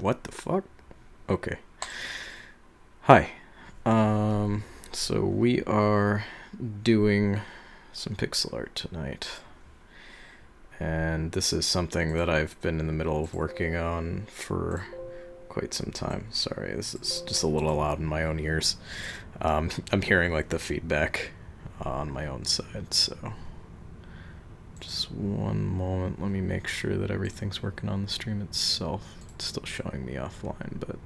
What the fuck? Okay. Hi. So we are doing some pixel art tonight. And this is something that I've been in the middle of working on for quite some time. Sorry, this is just a little loud in my own ears. I'm hearing like the feedback on my own side, so just one moment. Let me make sure that everything's working on the stream itself. It's still showing me offline, but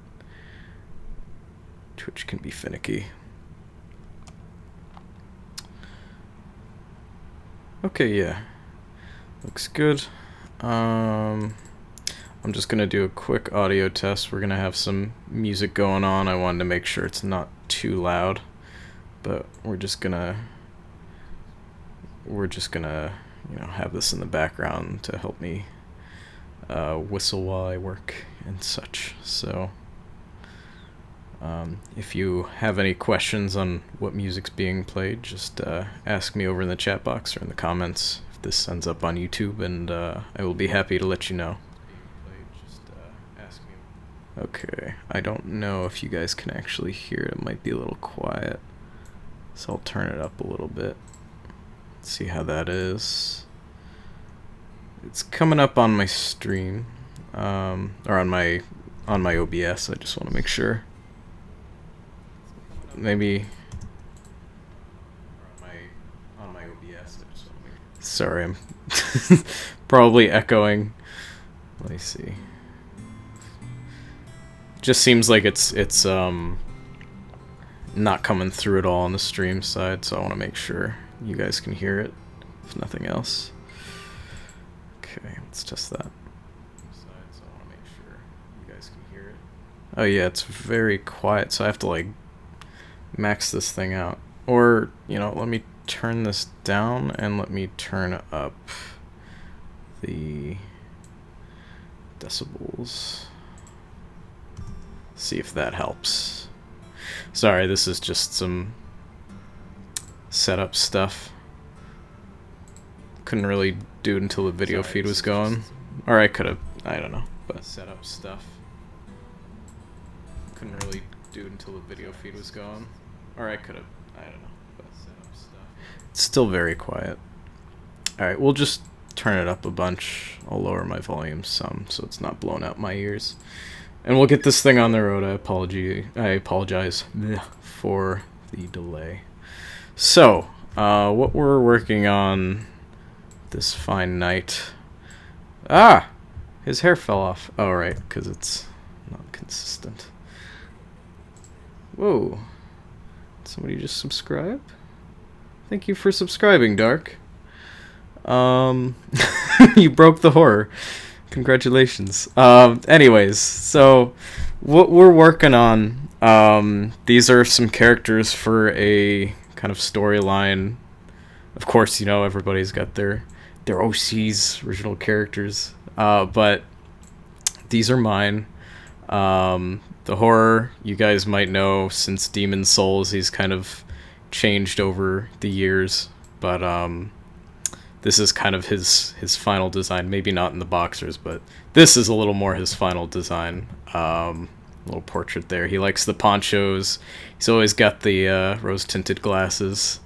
Twitch can be finicky. Okay, yeah. Looks good. I'm just gonna do a quick audio test. We're gonna have some music going on. I wanted to make sure it's not too loud, but we're just gonna have this in the background to help me whistle while I work and such. So if you have any questions on what music's being played, just ask me over in the chat box or in the comments if this ends up on YouTube, and I will be happy to let you know. Okay, I don't know if you guys can actually hear it. It might be a little quiet, so I'll turn it up a little bit. See how that is. It's coming up on my stream, or on my OBS. I just want to make sure. Maybe on my OBS. Sorry, I'm probably echoing. Let me see. Just seems like it's not coming through at all on the stream side, so I want to make sure you guys can hear it, if nothing else. Okay, let's test that. Oh yeah, it's very quiet, so I have to like max this thing out. Or, let me turn this down and let me turn up the decibels. See if that helps. Sorry, this is just some setup stuff. Couldn't really do it until the video feed was going. Or I could have, I don't know. But setup stuff. Couldn't really do it until the video feed was going. Or I could have, I don't know. But setup stuff. It's still very quiet. Alright, we'll just turn it up a bunch. I'll lower my volume some so it's not blowing out my ears. And we'll get this thing on the road. I apologize for the delay. So, what we're working on this fine night. Ah! His hair fell off. Oh, right, because it's not consistent. Whoa. Somebody just subscribe? Thank you for subscribing, Dark. You broke the horror. Congratulations. Anyways, so what we're working on, these are some characters for a kind of storyline. Of course, everybody's got their OCs, original characters, but these are mine. The horror, you guys might know since Demon Souls, he's kind of changed over the years, but this is kind of his final design. Maybe not in the boxers, but this is a little more his final design. Little portrait there. He likes the ponchos. He's always got the rose-tinted glasses.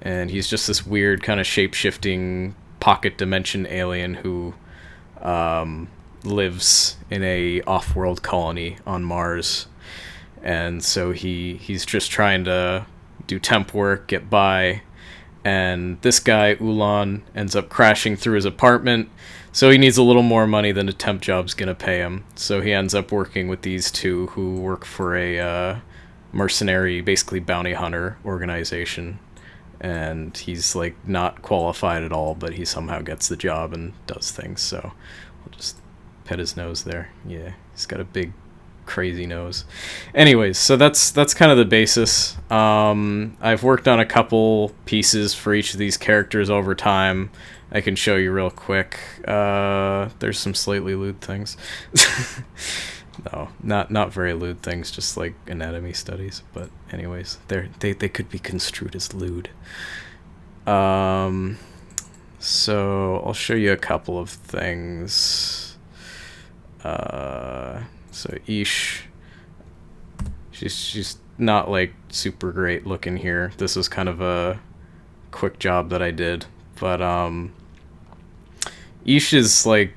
And he's just this weird kind of shape-shifting pocket dimension alien who lives in a off-world colony on Mars. And so he's just trying to do temp work, get by. And this guy, Ulan, ends up crashing through his apartment, so he needs a little more money than a temp job's gonna pay him. So he ends up working with these two who work for a mercenary, basically bounty hunter organization. And he's like not qualified at all, but he somehow gets the job and does things. So I'll just pet his nose there. Yeah, he's got a big crazy nose. Anyways, so that's kind of the basis. I've worked on a couple pieces for each of these characters over time. I can show you real quick. There's some slightly lewd things. No, not very lewd things, just like anatomy studies. But anyways, they could be construed as lewd. So I'll show you a couple of things. So Ish, she's not like super great looking here. This was kind of a quick job that I did, but Ish is like,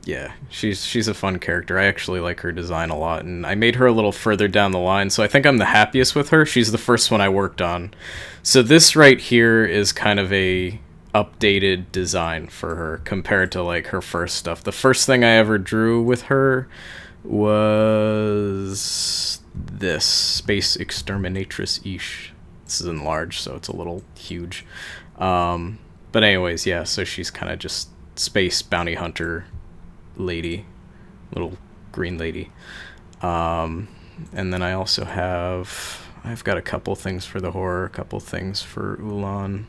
yeah, she's a fun character. I actually like her design a lot, and I made her a little further down the line, so I think I'm the happiest with her. She's the first one I worked on. So this right here is kind of a updated design for her compared to like her first stuff. The first thing I ever drew with her was this Space Exterminatrix Ish. This is enlarged, so it's a little huge. But anyways, yeah, so she's kind of just space bounty hunter lady, little green lady. And then I also I've got a couple things for the horror, a couple things for Ulan.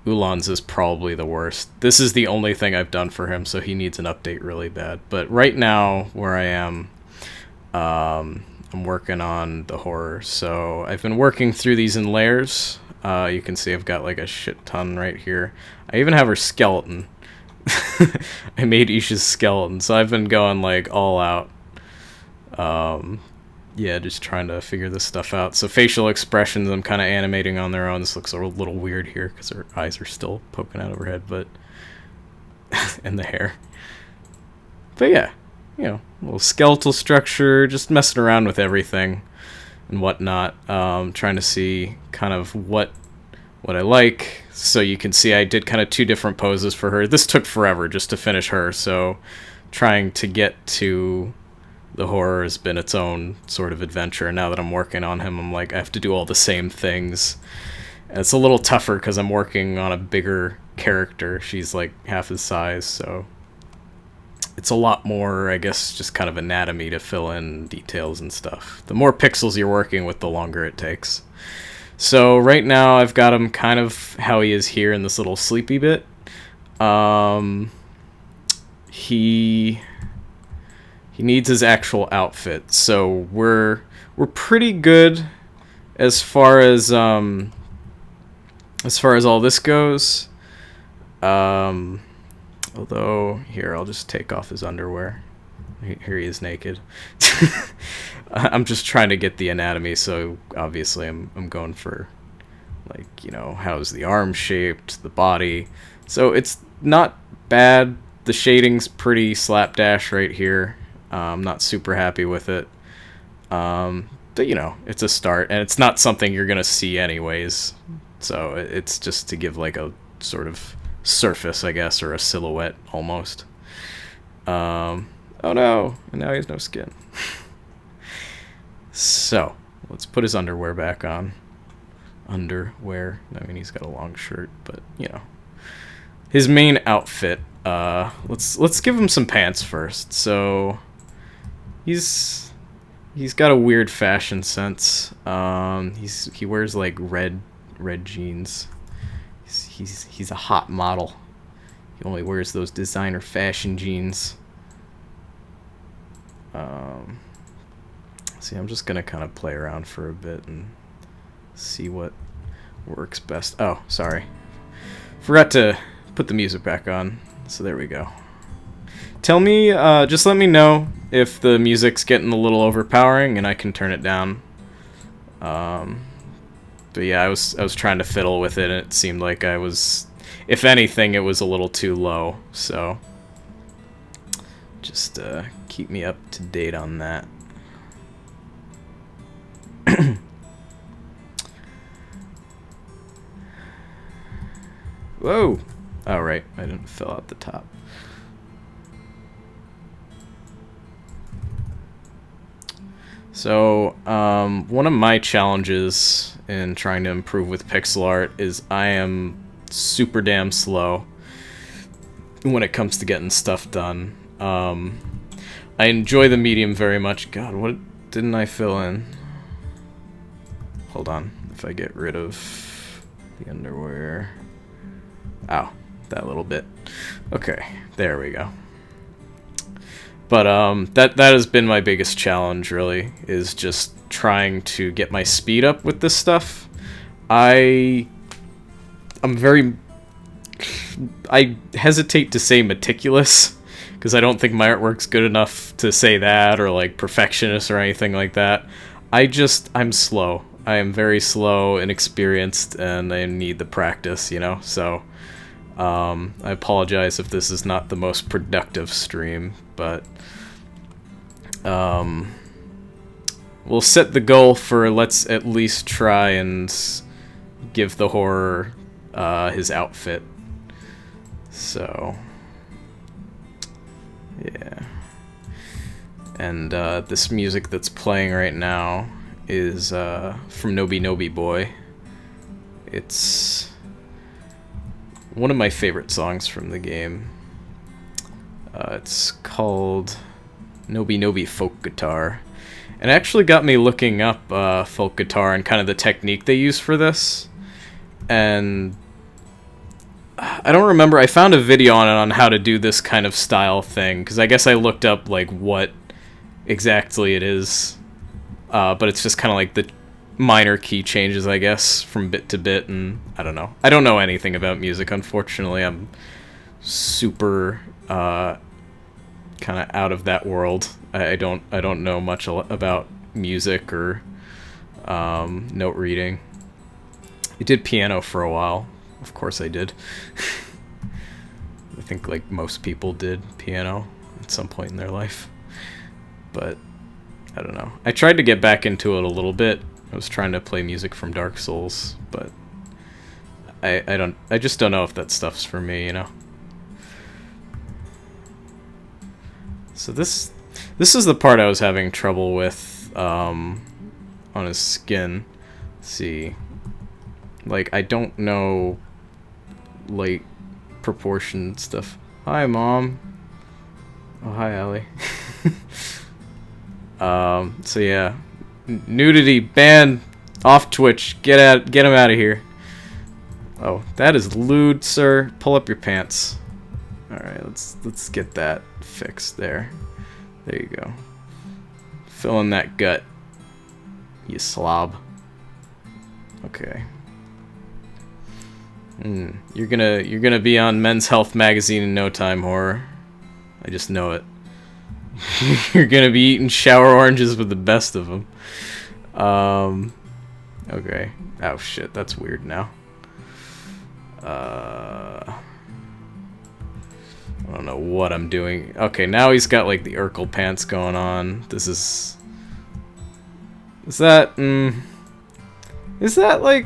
Ulan's is probably the worst. This is the only thing I've done for him, so he needs an update really bad. But right now, where I am, I'm working on the horror. So I've been working through these in layers. You can see I've got like a shit ton right here. I even have her skeleton. I made Isha's skeleton, so I've been going like all out. Yeah, just trying to figure this stuff out. So facial expressions, I'm kind of animating on their own. This looks a little weird here because her eyes are still poking out of her head, but and the hair. But yeah, you know, a little skeletal structure, just messing around with everything and whatnot. Trying to see kind of what I like. So you can see I did kind of 2 different poses for her. This took forever just to finish her, so trying to get to the horror has been its own sort of adventure. Now that I'm working on him, I'm like, I have to do all the same things. And it's a little tougher because I'm working on a bigger character. She's like half his size, so it's a lot more, I guess, just kind of anatomy to fill in details and stuff. The more pixels you're working with, the longer it takes. So right now I've got him kind of how he is here in this little sleepy bit. He needs his actual outfit. So we're pretty good as far as all this goes. Although here, I'll just take off his underwear. Here he is naked. I'm just trying to get the anatomy, so obviously I'm going for, like, you know, how's the arm shaped, the body. So it's not bad. The shading's pretty slapdash right here. I'm not super happy with it. But, you know, it's a start, and it's not something you're going to see anyways. So it's just to give, like, a sort of surface, I guess, or a silhouette, almost. Oh no, and now he has no skin. So, let's put his underwear back on. Underwear. I mean, he's got a long shirt, but, you know. His main outfit, let's give him some pants first. So, he's got a weird fashion sense. He wears like red jeans. He's a hot model. He only wears those designer fashion jeans. See, I'm just gonna kind of play around for a bit and see what works best. Oh, sorry, forgot to put the music back on. So there we go. Tell me, just let me know if the music's getting a little overpowering, and I can turn it down. But yeah, I was trying to fiddle with it, and it seemed like I was, if anything, it was a little too low. So just keep me up to date on that. Whoa! Oh, right, I didn't fill out the top. So, one of my challenges in trying to improve with pixel art is I am super damn slow when it comes to getting stuff done. I enjoy the medium very much. God, what didn't I fill in? Hold on, if I get rid of the underwear. Ow, that little bit. Okay, there we go. But that has been my biggest challenge, really, is just trying to get my speed up with this stuff. I hesitate to say meticulous, because I don't think my artwork's good enough to say that, or like perfectionist or anything like that. I'm slow. I am very slow, inexperienced, and I need the practice, you know? So, I apologize if this is not the most productive stream, but, we'll set the goal for let's at least try and give the horror, his outfit. So, yeah. And, this music that's playing right now is from Nobi Nobi Boy. It's one of my favorite songs from the game. It's called Nobi Nobi Folk Guitar. And it actually got me looking up folk guitar and kind of the technique they use for this. And I don't remember, I found a video on it on how to do this kind of style thing, because I guess I looked up like what exactly it is. But it's just kind of like the minor key changes, I guess, from bit to bit, and I don't know. I don't know anything about music, unfortunately. I'm super kind of out of that world. I don't know much about music or note reading. I did piano for a while. Of course I did. I think like most people did piano at some point in their life. But I don't know. I tried to get back into it a little bit. I was trying to play music from Dark Souls, but I just don't know if that stuff's for me, you know. So this is the part I was having trouble with on his skin. Let's see. Like, I don't know like proportion stuff. Hi, Mom. Oh, hi, Allie. So yeah, nudity banned off Twitch. Get him out of here. Oh, that is lewd, sir. Pull up your pants. All right, let's get that fixed there. There you go. Fill in that gut, you slob. Okay. You're gonna be on Men's Health magazine in no time, horror. I just know it. You're gonna be eating shower oranges with the best of them. Okay. Oh shit, that's weird now. I don't know what I'm doing. Okay, now he's got like the Urkel pants going on. This is... Is that like...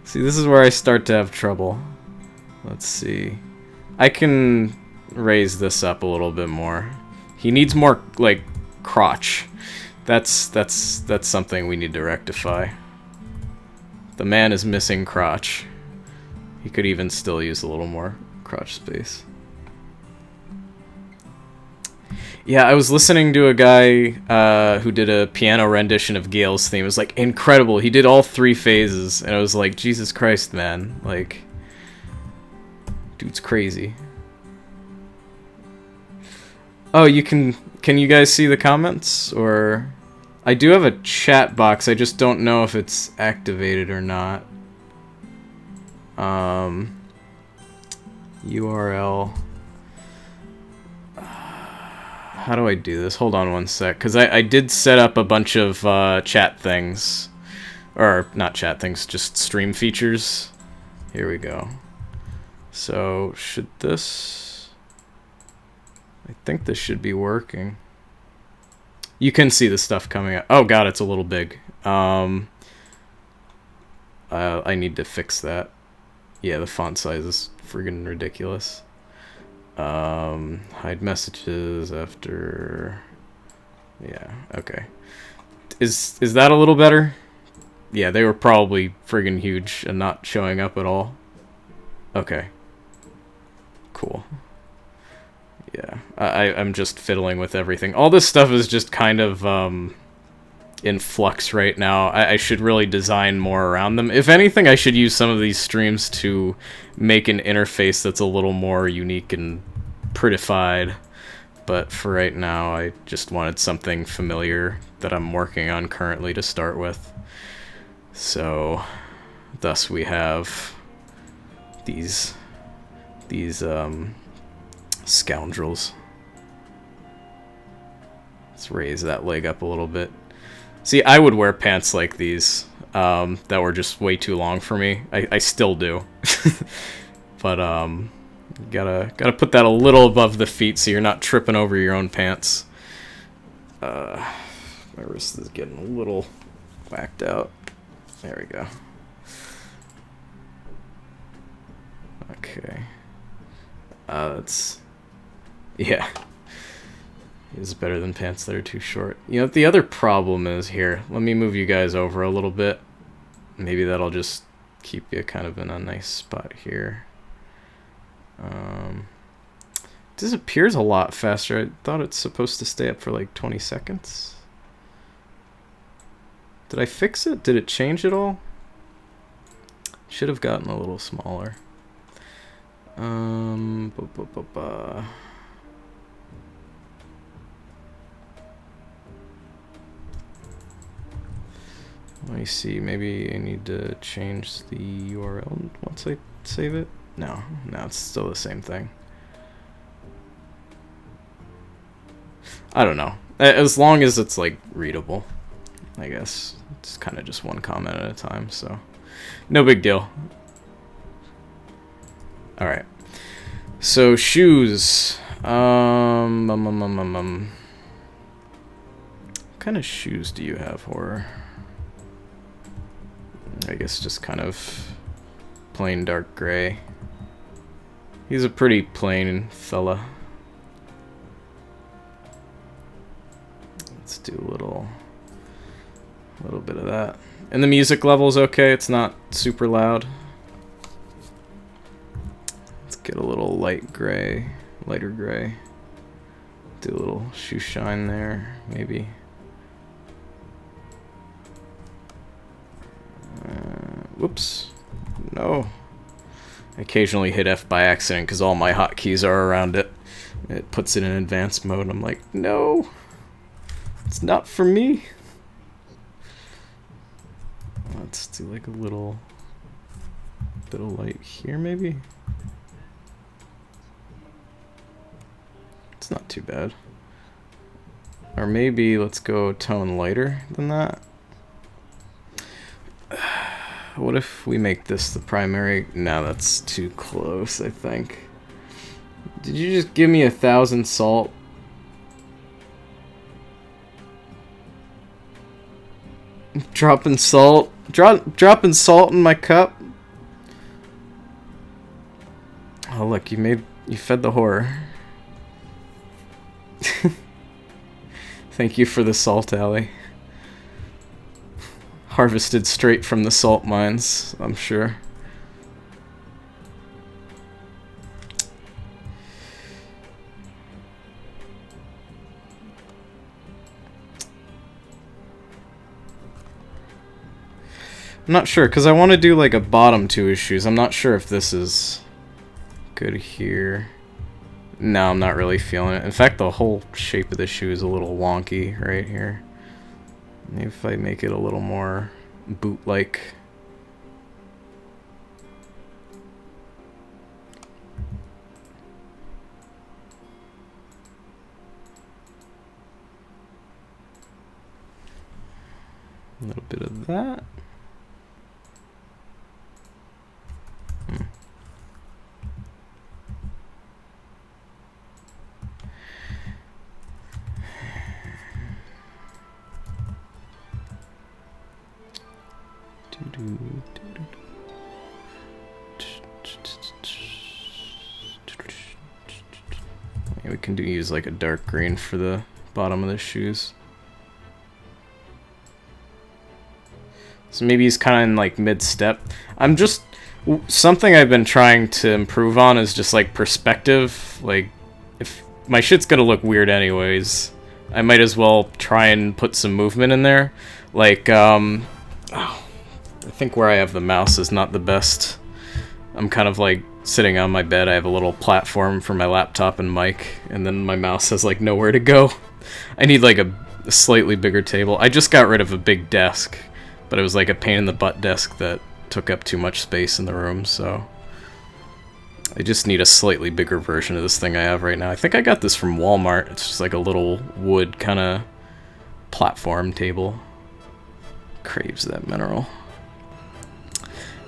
See, this is where I start to have trouble. Let's see. I can raise this up a little bit more. He needs more, like, crotch. That's something we need to rectify. The man is missing crotch. He could even still use a little more crotch space. Yeah, I was listening to a guy who did a piano rendition of Gale's theme. It was, like, incredible. He did all 3 phases, and I was like, Jesus Christ, man. Like... Dude's crazy. Oh, can you guys see the comments? Or... I do have a chat box, I just don't know if it's activated or not. URL... How do I do this? Hold on one sec, because I did set up a bunch of chat things. Or, not chat things, just stream features. Here we go. So, should this... I think this should be working. You can see the stuff coming out. Oh god, it's a little big. I need to fix that. Yeah, the font size is friggin' ridiculous. Hide messages after... Yeah, okay. Is that a little better? Yeah, they were probably friggin' huge and not showing up at all. Okay. Cool. Yeah, I'm just fiddling with everything. All this stuff is just kind of, in flux right now. I should really design more around them. If anything, I should use some of these streams to make an interface that's a little more unique and prettified. But for right now, I just wanted something familiar that I'm working on currently to start with. So, thus we have these these scoundrels. Let's raise that leg up a little bit. See, I would wear pants like these that were just way too long for me. I still do. But gotta put that a little above the feet so you're not tripping over your own pants. My wrist is getting a little whacked out. There we go. Okay. That's... yeah. It's better than pants that are too short. You know, the other problem is here. Let me move you guys over a little bit. Maybe that'll just keep you kind of in a nice spot here. Disappears a lot faster. I thought it's supposed to stay up for like 20 seconds. Did I fix it? Did it change at all? Should have gotten a little smaller. Let me see, maybe I need to change the URL once I save it? No, it's still the same thing. I don't know. As long as it's, like, readable, I guess. It's kind of just one comment at a time, so no big deal. Alright. So, shoes. What kind of shoes do you have, Horror? I guess just kind of plain dark gray. He's a pretty plain fella. Let's do a little bit of that. And the music level's okay, it's not super loud. Let's get a little light gray, lighter gray. Do a little shoe shine there, maybe. Whoops. No. I occasionally hit F by accident because all my hotkeys are around it. It puts it in advanced mode and I'm like, no! It's not for me! Let's do like a little bit of light here, maybe? It's not too bad. Or maybe let's go tone lighter than that. What if we make this the primary? No, that's too close, I think. Did you just give me 1,000 salt? Dropping salt? Dropping salt in my cup? Oh look, you fed the horror. Thank you for the salt, Alley. Harvested straight from the salt mines, I'm sure. I'm not sure, because I want to do like a bottom to his shoes. I'm not sure if this is good here. No, I'm not really feeling it. In fact, the whole shape of the shoe is a little wonky right here. Maybe if I make it a little more boot-like. A little bit of that. We can use like a dark green for the bottom of the shoes. So maybe he's kind of in like mid-step. Something I've been trying to improve on is just like perspective. Like, if my shit's gonna look weird anyways, I might as well try and put some movement in there. Like, I think where I have the mouse is not the best. I'm kind of like sitting on my bed. I have a little platform for my laptop and mic, and then my mouse has like nowhere to go. I need like a slightly bigger table. I just got rid of a big desk, but it was like a pain in the butt desk that took up too much space in the room, so I just need a slightly bigger version of this thing I have right now. I think I got this from Walmart. It's just like a little wood kind of platform table. Craves that mineral.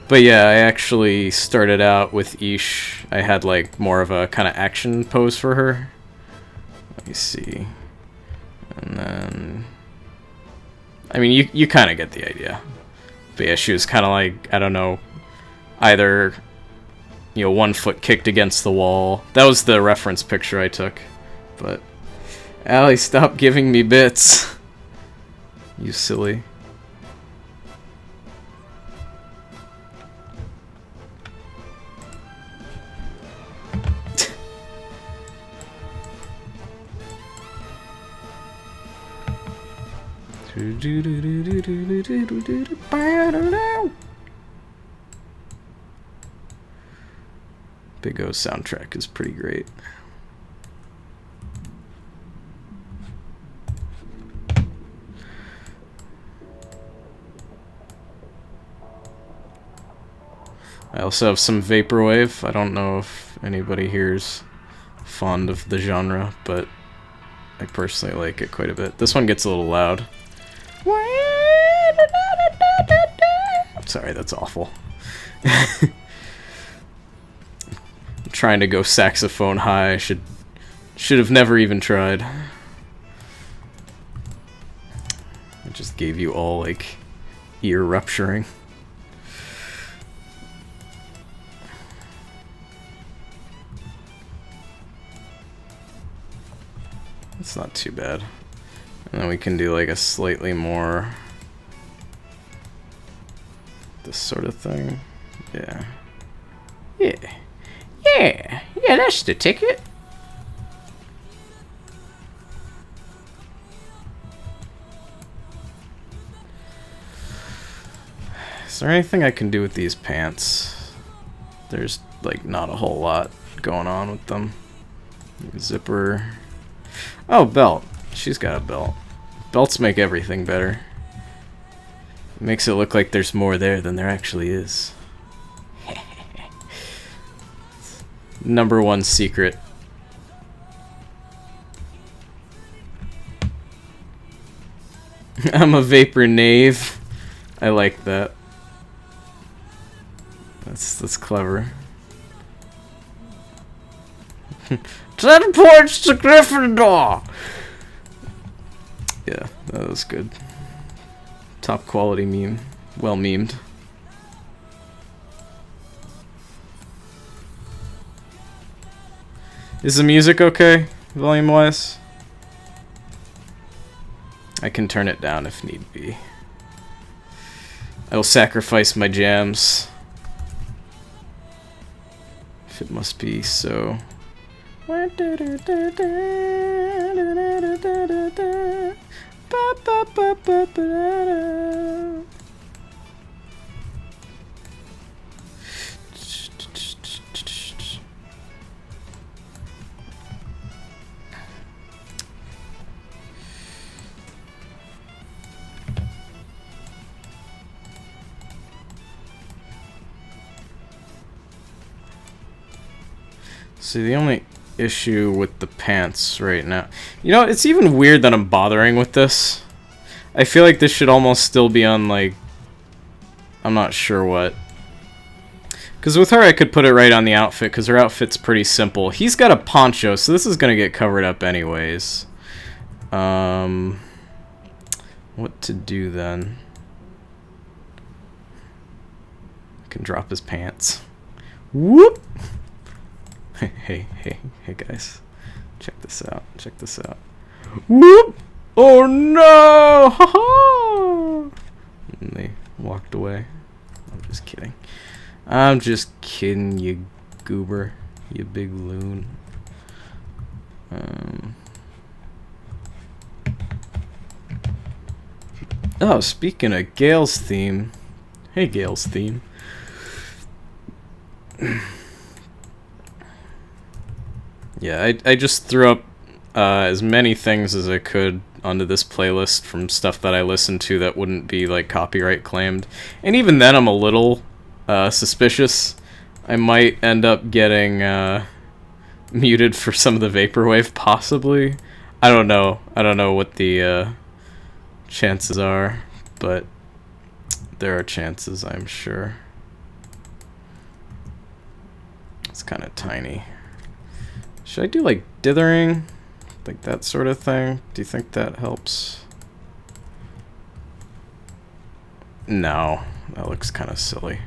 But yeah, I actually started out with Ish. I had like more of a kind of action pose for her. Let me see. And then... I mean, you kind of get the idea. But yeah, she was kind of like, I don't know, either, you know, one foot kicked against the wall. That was the reference picture I took. But, Allie, stop giving me bits. You silly. Big O soundtrack is pretty great. I also have some Vaporwave. I don't know if anybody here's fond of the genre, but I personally like it quite a bit. This one gets a little loud. Sorry, that's awful. I'm trying to go saxophone high. Should have never even tried. I just gave you all like ear rupturing. It's not too bad. And then we can do like a slightly more this sort of thing. Yeah. Yeah. Yeah. Yeah, that's the ticket. Is there anything I can do with these pants? There's like not a whole lot going on with them. Zipper. Oh, belt. She's got a belt. Belts make everything better. It makes it look like there's more there than there actually is. Number one secret. I'm a vapor knave. I like that. That's clever. Teleports to Gryffindor! Yeah, that was good. Top quality meme. Well memed. Is the music okay, volume-wise? I can turn it down if need be. I will sacrifice my jams. If it must be so. See, the only issue with the pants right now... You know, it's even weird that I'm bothering with this. I feel like this should almost still be on, like... I'm not sure what. Because with her, I could put it right on the outfit, because her outfit's pretty simple. He's got a poncho, so this is going to get covered up anyways. What to do then? I can drop his pants. Whoop! Hey guys. Check this out. Check this out. Whoop! Oh no! Ha ha! And they walked away. I'm just kidding. I'm just kidding, you goober. You big loon. Oh, speaking of Gale's theme. Hey, Gale's theme. Yeah, I just threw up as many things as I could onto this playlist from stuff that I listened to that wouldn't be like copyright claimed. And even then I'm a little suspicious. I might end up getting muted for some of the vaporwave, possibly. I don't know. I don't know what the chances are, but there are chances, I'm sure. It's kind of tiny. Should I do like dithering? Like that sort of thing? Do you think that helps? No, that looks kind of silly.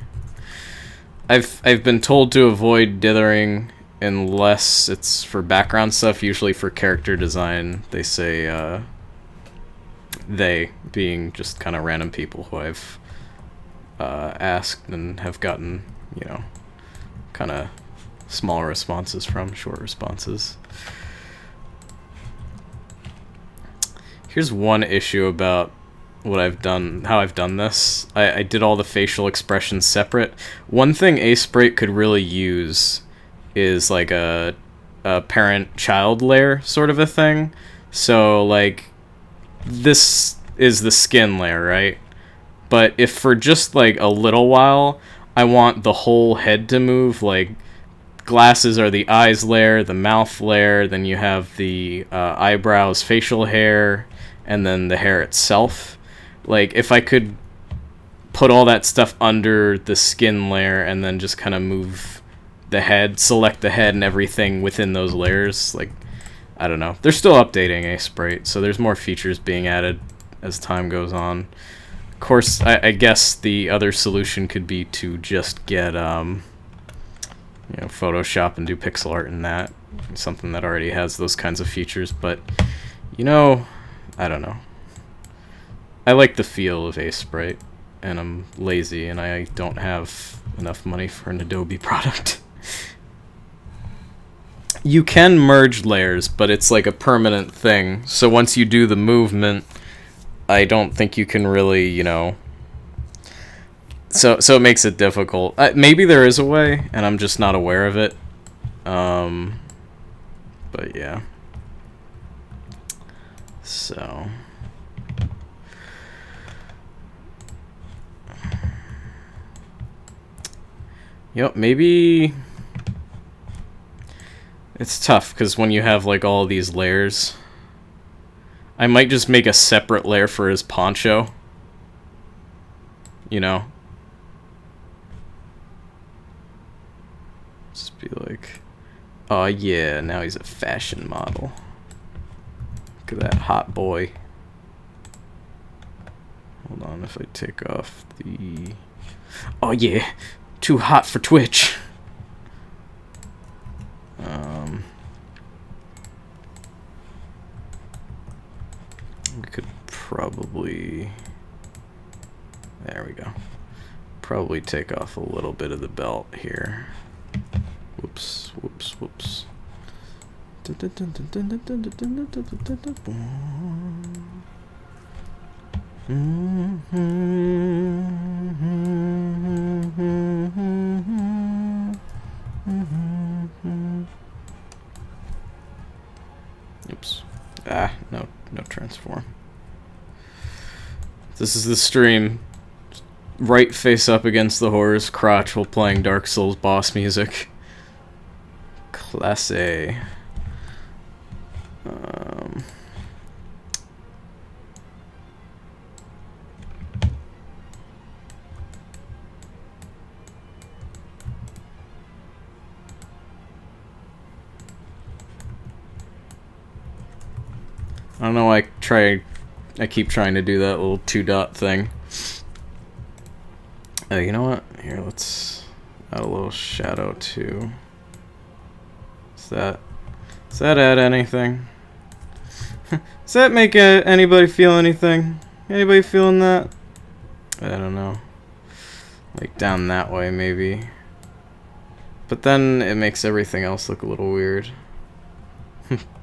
I've been told to avoid dithering unless it's for background stuff, usually for character design. They say they being just kind of random people who I've asked and have gotten, you know, kind of smaller responses from, short responses. Here's one issue about what I've done, how I've done this. I did all the facial expressions separate. One thing Asprite could really use is like a parent-child layer sort of a thing. So like this is the skin layer, right? But if for just like a little while I want the whole head to move, like glasses are the eyes layer, the mouth layer, then you have the eyebrows, facial hair, and then the hair itself. Like, if I could put all that stuff under the skin layer and then just kind of move the head, select the head and everything within those layers, like, I don't know. They're still updating Asprite, so there's more features being added as time goes on. Of course, I guess the other solution could be to just get, you know, Photoshop and do pixel art in that. Something that already has those kinds of features, but, you know, I don't know. I like the feel of Asprite, and I'm lazy, and I don't have enough money for an Adobe product. You can merge layers, but it's like a permanent thing. So once you do the movement, I don't think you can really, you know... So it makes it difficult. Maybe there is a way, and I'm just not aware of it. But yeah. So... Yep, maybe it's tough because when you have like all these layers, I might just make a separate layer for his poncho. You know? Just be like, oh yeah, now he's a fashion model. Look at that hot boy. Hold on, if I take off the... Oh yeah! Too hot for Twitch. We could probably... There we go. Probably take off a little bit of the belt here. Whoops, whoops, whoops. Oops. No transform. This is the stream. Right face up against the horror's crotch while playing Dark Souls boss music. Classy. I don't know why I keep trying to do that little 2-dot thing. Oh, you know what? Here, let's add a little shadow too. Does that add anything? Does that make anybody feel anything? Anybody feeling that? I don't know. Like down that way, maybe. But then it makes everything else look a little weird.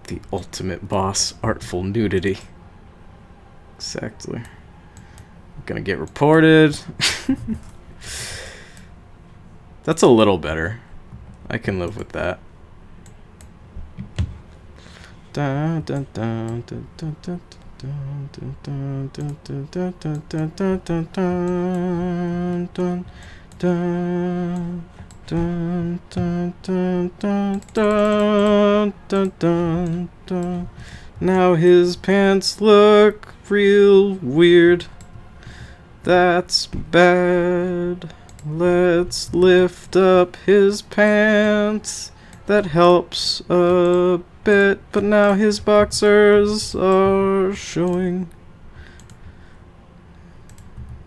The ultimate boss, artful nudity. Exactly. Gonna get reported. That's a little better. I can live with that. Dun, dun, dun, dun, dun, dun, dun, dun, dun. Now his pants look real weird. That's bad. Let's lift up his pants. That helps a bit, but now his boxers are showing.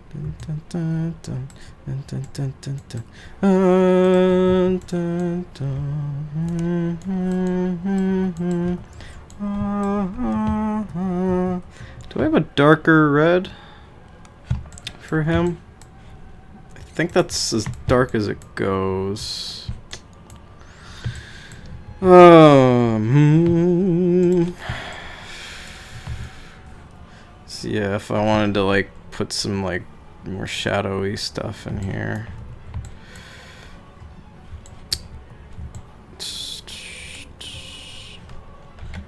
Dun, dun, dun, dun. Dun, dun, dun, dun, dun. Dun, dun, dun. Do I have a darker red for him? I think that's as dark as it goes. So yeah, if I wanted to like put some like more shadowy stuff in here.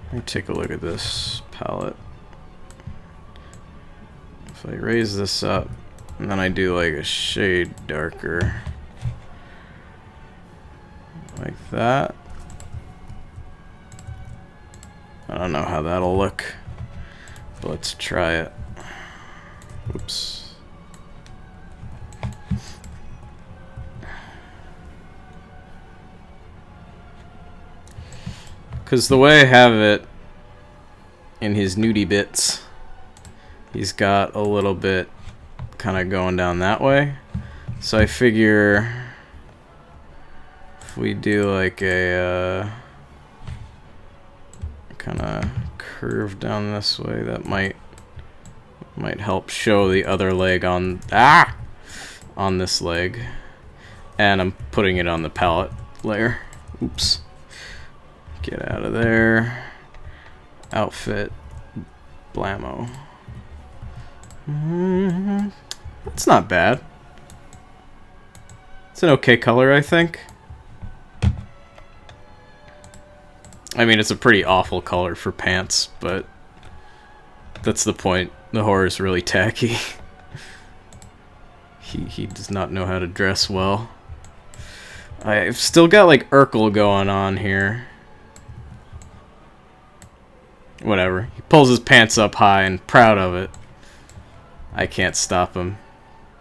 Let me take a look at this palette. If I raise this up and then I do like a shade darker like that, I don't know how that'll look, but let's try it. Oops. Because the way I have it in his nudie bits, he's got a little bit kind of going down that way. So I figure if we do like a kind of curve down this way, that might help show the other leg on this leg. And I'm putting it on the palette layer. Oops. Get out of there. Outfit. Blammo. That's not bad. It's an okay color, I think. I mean, it's a pretty awful color for pants, but that's the point. The horror's really tacky. He does not know how to dress well. I've still got like Urkel going on here. Whatever. He pulls his pants up high and proud of it. I can't stop him.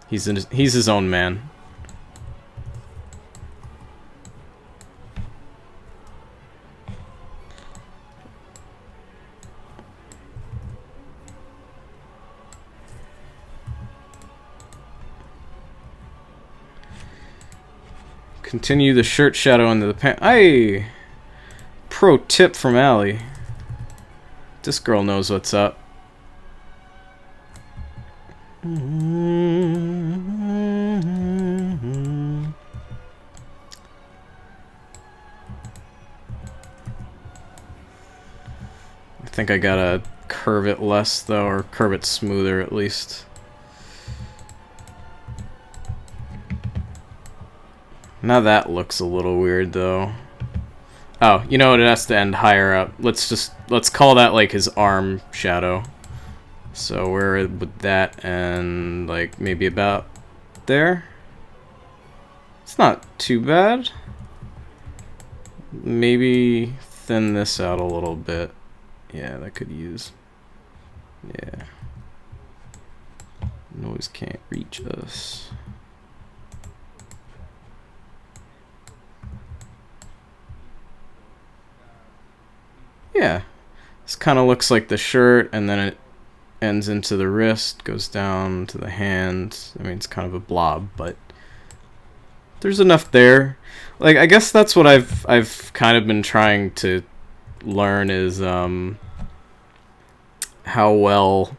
He's his own man. Continue the shirt shadow into the pants. Hey! Pro tip from Allie. This girl knows what's up. I think I gotta curve it less though, or curve it smoother at least. Now that looks a little weird though. Oh, you know what? It has to end higher up. Let's call that like his arm shadow. So where would that end? Like maybe about there? It's not too bad. Maybe thin this out a little bit. Yeah, that could use. Yeah. Noise can't reach us. Yeah, this kind of looks like the shirt, and then it ends into the wrist, goes down to the hand. I mean, it's kind of a blob, but there's enough there. Like, I guess that's what I've kind of been trying to learn is how well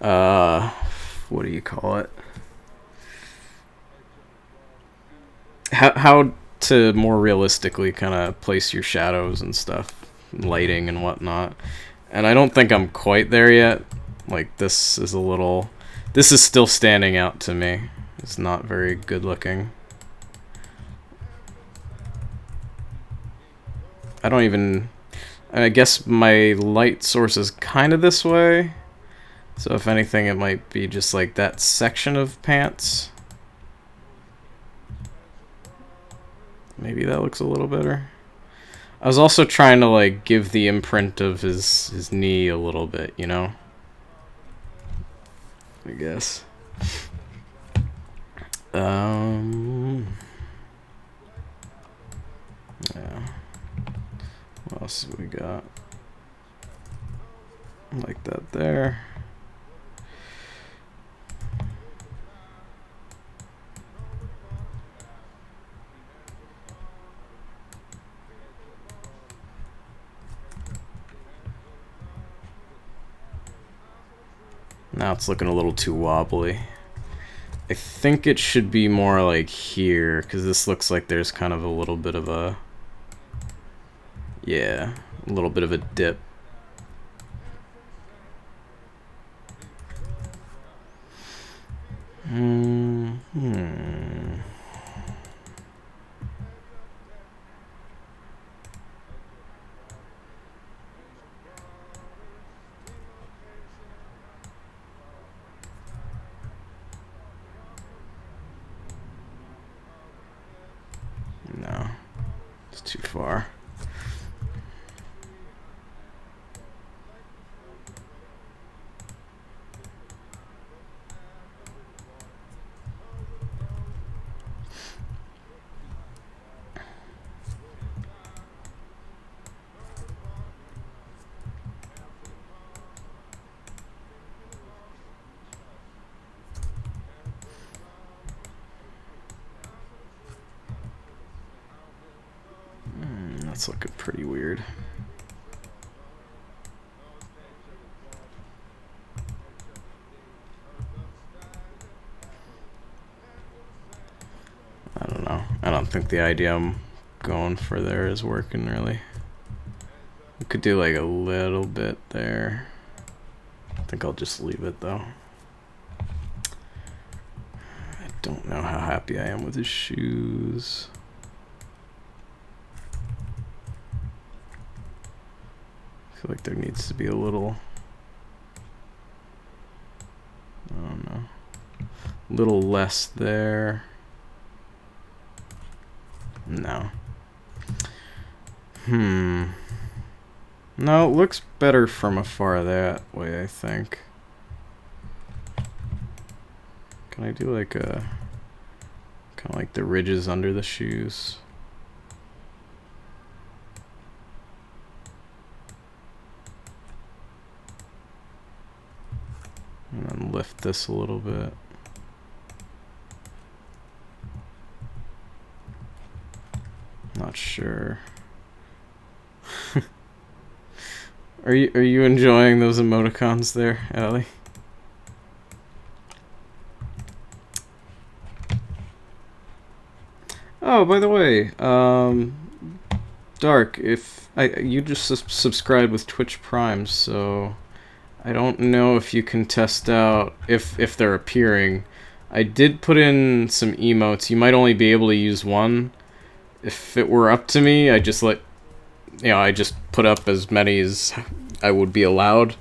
what do you call it? How to more realistically kind of place your shadows and stuff. Lighting and whatnot, and I don't think I'm quite there yet. Like this is still standing out to me. It's not very good looking. I guess my light source is kind of this way, so if anything it might be just like that section of pants. Maybe that looks a little better. I was also trying to like give the imprint of his knee a little bit, you know? I guess. Yeah. What else have we got? Like that there. Now it's looking a little too wobbly. I think it should be more like here, because this looks like there's kind of a little bit of a... Yeah, a little bit of a dip. No, it's too far. That's looking pretty weird. I don't know. I don't think the idea I'm going for there is working really. We could do like a little bit there. I think I'll just leave it though. I don't know how happy I am with his shoes. I feel like there needs to be a little, I don't know, little less there. No. No, it looks better from afar that way, I think. Can I do like a, kind of like the ridges under the shoes? And then lift this a little bit. Not sure. Are you enjoying those emoticons there, Allie? Oh, by the way, Dark, if you just subscribed with Twitch Prime, so I don't know if you can test out if they're appearing. I did put in some emotes. You might only be able to use one. If it were up to me, I just I just put up as many as I would be allowed.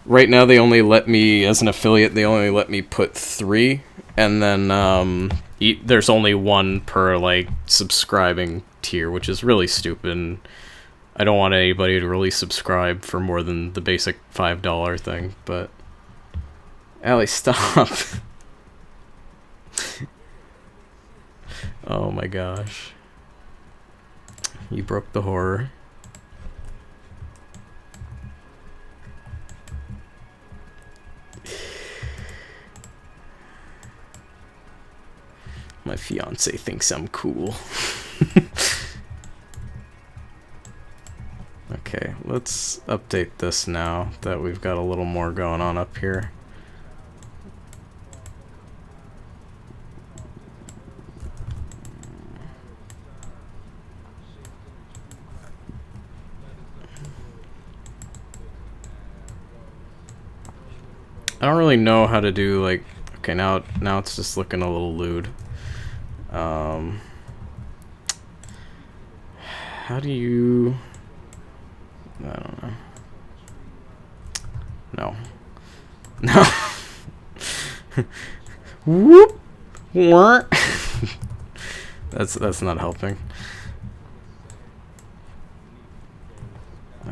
Right now, they only let me, as an affiliate, they only let me put 3, and then there's only 1 per like subscribing tier, which is really stupid. I don't want anybody to really subscribe for more than the basic $5 thing, but Allie, stop. Oh my gosh. You broke the horror. My fiance thinks I'm cool. Okay, let's update this now that we've got a little more going on up here. I don't really know how to do like, okay, now it's just looking a little lewd. How do you, I don't know. No. No. Whoop. That's not helping.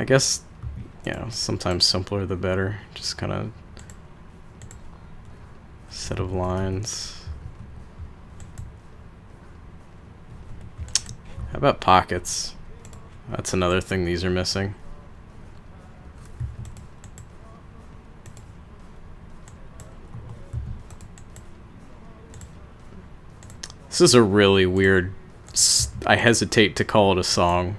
I guess, you know, sometimes simpler the better. Just kind of set of lines. How about pockets? That's another thing these are missing. This is a really weird... I hesitate to call it a song.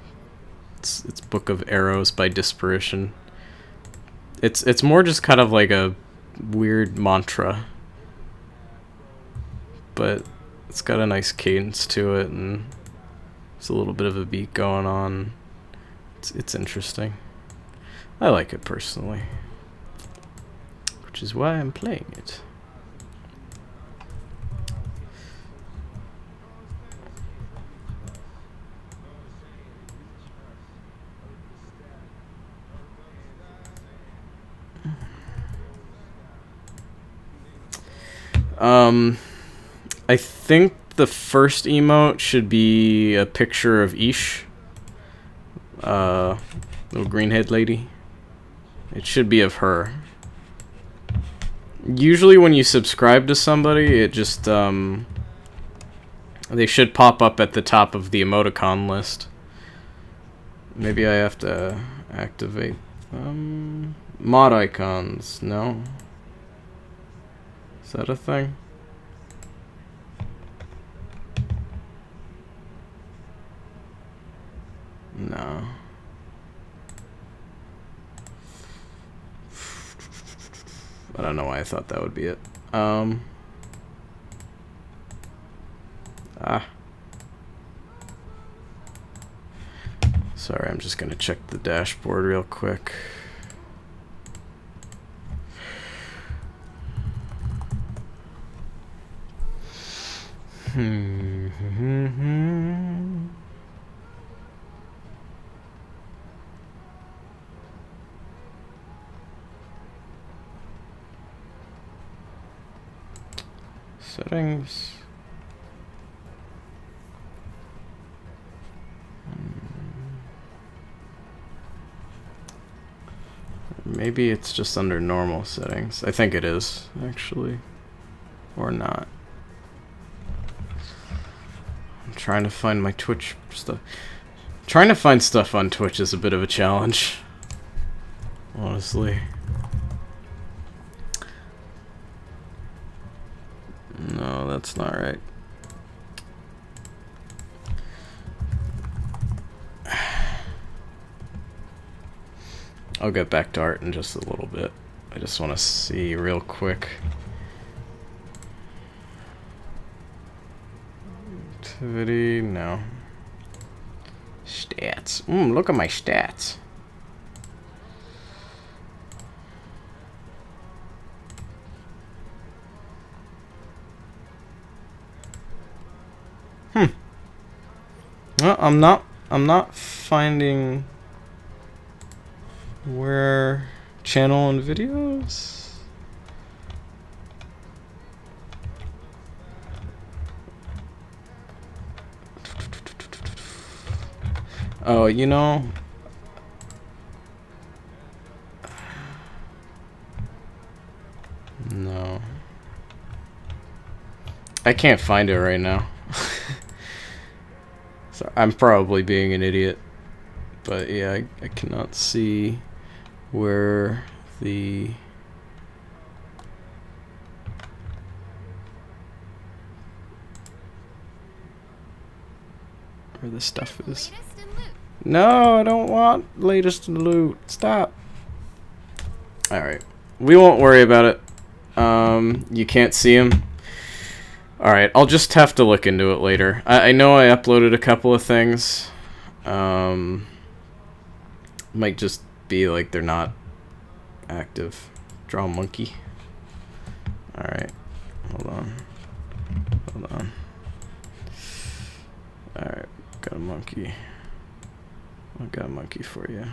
It's Book of Arrows by Disparition. It's more just kind of like a weird mantra. But it's got a nice cadence to it, and there's a little bit of a beat going on. It's interesting. I like it personally. Which is why I'm playing it. I think the first emote should be a picture of Ish. Little greenhead lady. It should be of her. Usually when you subscribe to somebody, it just, they should pop up at the top of the emoticon list. Maybe I have to activate, mod icons, no? Is that a thing? No. I don't know why I thought that would be it. Sorry, I'm just gonna check the dashboard real quick. Settings. Maybe it's just under normal settings. I think it is, actually. Or not. I'm trying to find my Twitch stuff. Trying to find stuff on Twitch is a bit of a challenge. Honestly. No, that's not right. I'll get back to art in just a little bit. I just want to see real quick. Activity, no. Stats. Look at my stats. Well, I'm not finding where channel and videos. Oh, you know, no, I can't find it right now. So I'm probably being an idiot, but yeah, I cannot see where the stuff is. No, I don't want latest in loot. Stop. Alright. We won't worry about it. You can't see him. Alright, I'll just have to look into it later. I know I uploaded a couple of things. Might just be like they're not active. Draw monkey. Alright. Hold on. Hold on. Alright, got a monkey. I got a monkey for you.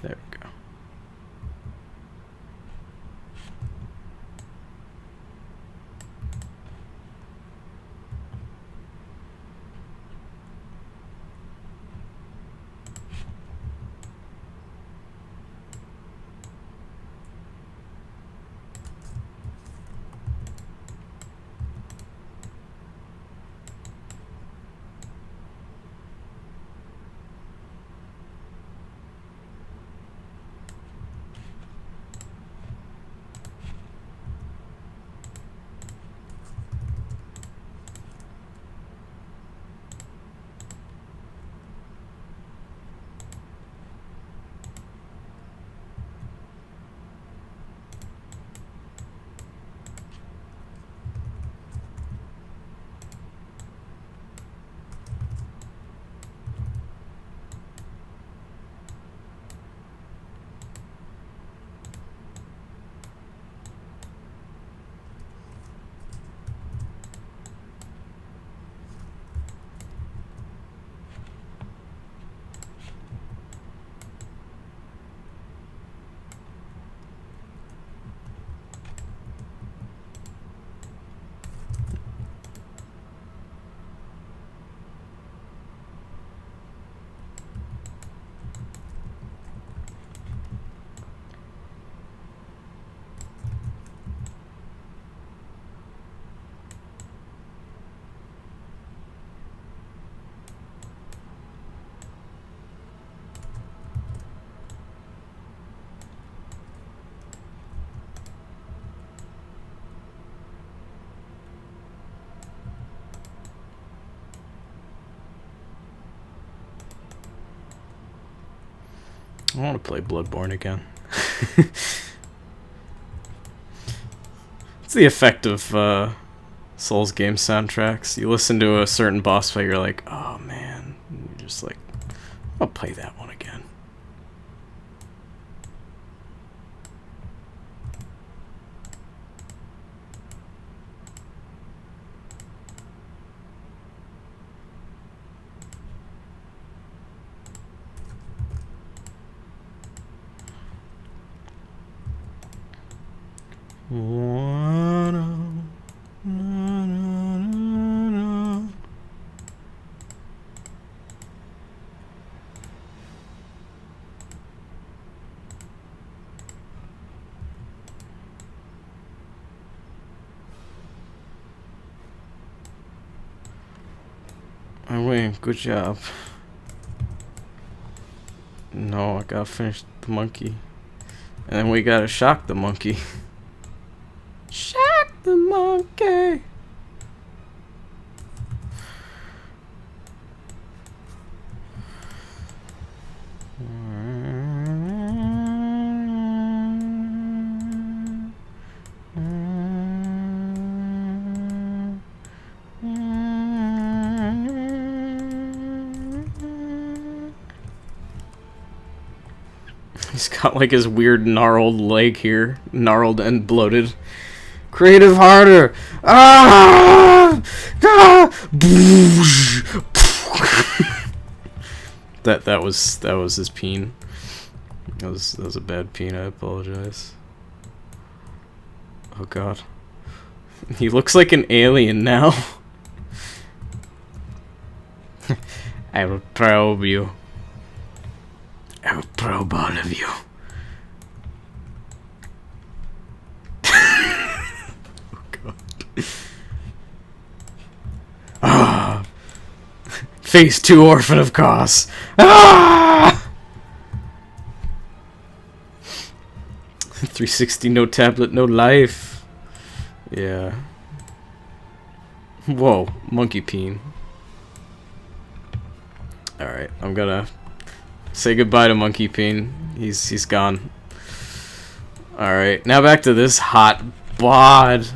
There we go. I want to play Bloodborne again. It's the effect of Souls game soundtracks. You listen to a certain boss fight, you're like, oh man. And you're just like, I'll play that one again. I win. Good job. No, I gotta finish the monkey. And then we gotta shock the monkey. Shock the monkey! He's got like his weird gnarled leg here. Gnarled and bloated. Creative harder! Ah! Ah! that was his peen. That was a bad peen, I apologize. Oh god. He looks like an alien now. I will probe you. I will probe all of you. Oh god. Ah! Phase 2 Orphan of Cos. Ah! 360, no tablet, no life. Yeah. Whoa, monkey peen. Alright, I'm gonna say goodbye to Monkey Peen. He's gone. Alright, now back to this hot bod.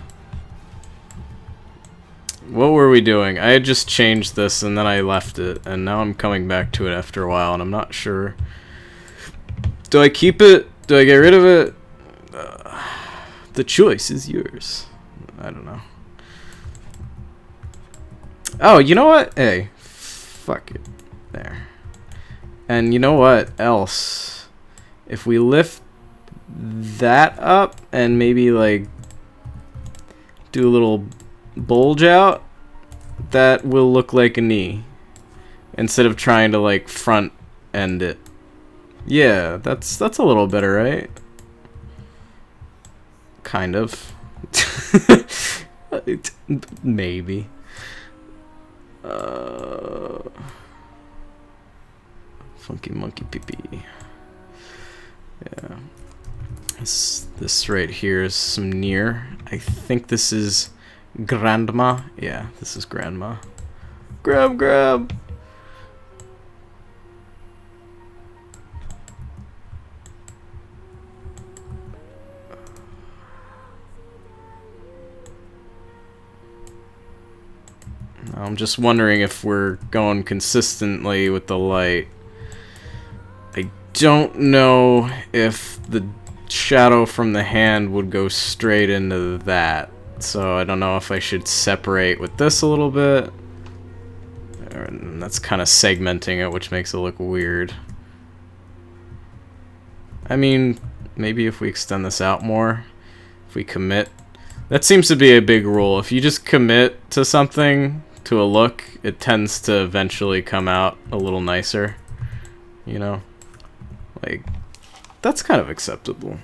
What were we doing? I had just changed this and then I left it, and now I'm coming back to it after a while, and I'm not sure. Do I keep it? Do I get rid of it? The choice is yours. I don't know. Oh, you know what? Hey, fuck it. There. And you know what else? If we lift that up and maybe like do a little bulge out, that will look like a knee instead of trying to like front end it. Yeah, that's a little better, right? Kind of. Maybe. Funky monkey pee-pee. Yeah. This right here is some near. I think this is grandma. Yeah, this is grandma. Grab. I'm just wondering if we're going consistently with the light. I don't know if the shadow from the hand would go straight into that. So I don't know if I should separate with this a little bit. And that's kind of segmenting it, which makes it look weird. I mean, maybe if we extend this out more, if we commit. That seems to be a big rule. If you just commit to something, to a look, it tends to eventually come out a little nicer. You know? Like, that's kind of acceptable.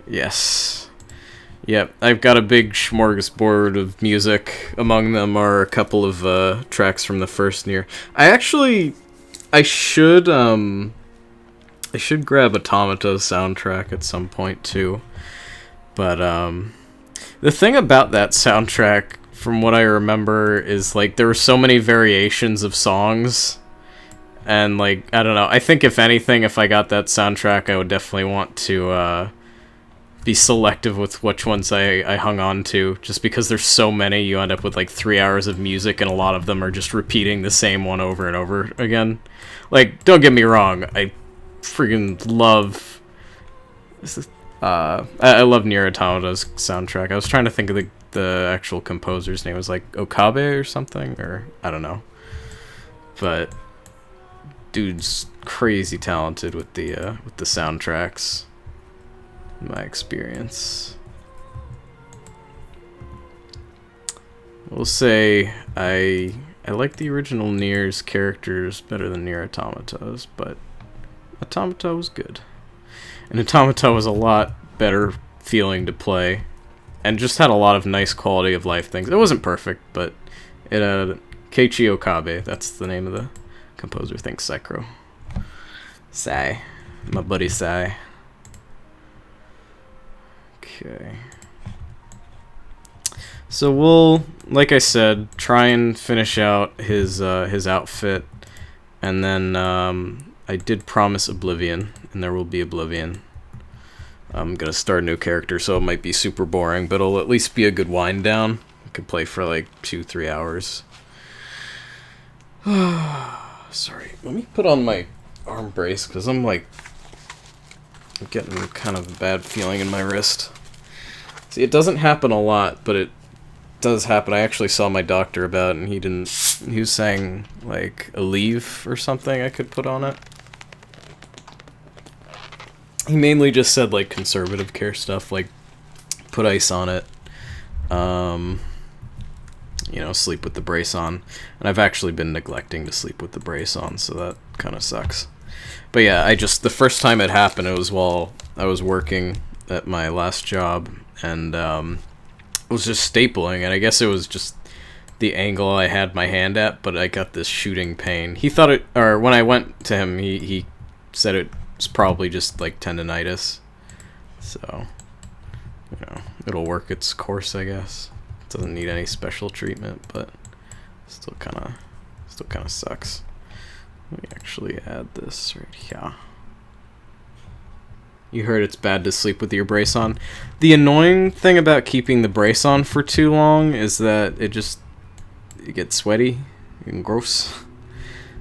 Yes. Yep, I've got a big smorgasbord of music. Among them are a couple of tracks from the first Nier. I should grab Automata's soundtrack at some point too. But the thing about that soundtrack, from what I remember, is like there were so many variations of songs. And, like, I don't know. I think if anything, if I got that soundtrack, I would definitely want to be selective with which ones I hung on to. Just because there's so many, you end up with, like, 3 hours of music, and a lot of them are just repeating the same one over and over again. Like, don't get me wrong, I freaking love... I love Nier Automata's soundtrack. I was trying to think of the actual composer's name. It was like Okabe or something, or I don't know. But dude's crazy talented with the soundtracks. In my experience, we'll say I like the original Nier's characters better than Nier Automata's, but Automata was good. And Automata was a lot better feeling to play, and just had a lot of nice quality of life things. It wasn't perfect, but it had Keiichi Okabe, that's the name of the composer. Thanks, Psychro. Sai. My buddy Sai. Okay. So we'll, like I said, try and finish out his outfit, and then I did promise Oblivion, and there will be Oblivion. I'm gonna start a new character, so it might be super boring, but it'll at least be a good wind down. I could play for like 2-3 hours. Sorry, let me put on my arm brace, because I'm getting kind of a bad feeling in my wrist. See, it doesn't happen a lot, but it does happen. I actually saw my doctor about it, and he was saying, like, a leave or something I could put on it. He mainly just said, like, conservative care stuff, like, put ice on it, you know, sleep with the brace on. And I've actually been neglecting to sleep with the brace on, so that kind of sucks. But yeah, the first time it happened, it was while I was working at my last job, and I was just stapling, and I guess it was just the angle I had my hand at, but I got this shooting pain. He thought it, or when I went to him, he said it was probably just like tendonitis. So, you know, it'll work its course, I guess. It doesn't need any special treatment, but still kind of sucks. Let me actually add this right here. You heard it's bad to sleep with your brace on. The annoying thing about keeping the brace on for too long is that it gets sweaty and gross.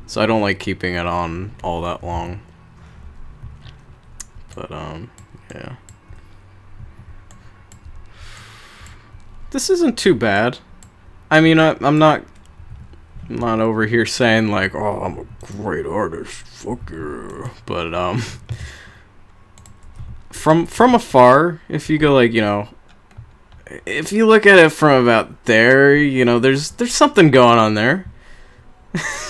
So I don't like keeping it on all that long. But, yeah. This isn't too bad. I mean, I'm not over here saying, like, oh, I'm a great artist. Fuck yeah. But, from afar, if you go, like, you know, if you look at it from about there, you know, there's something going on there.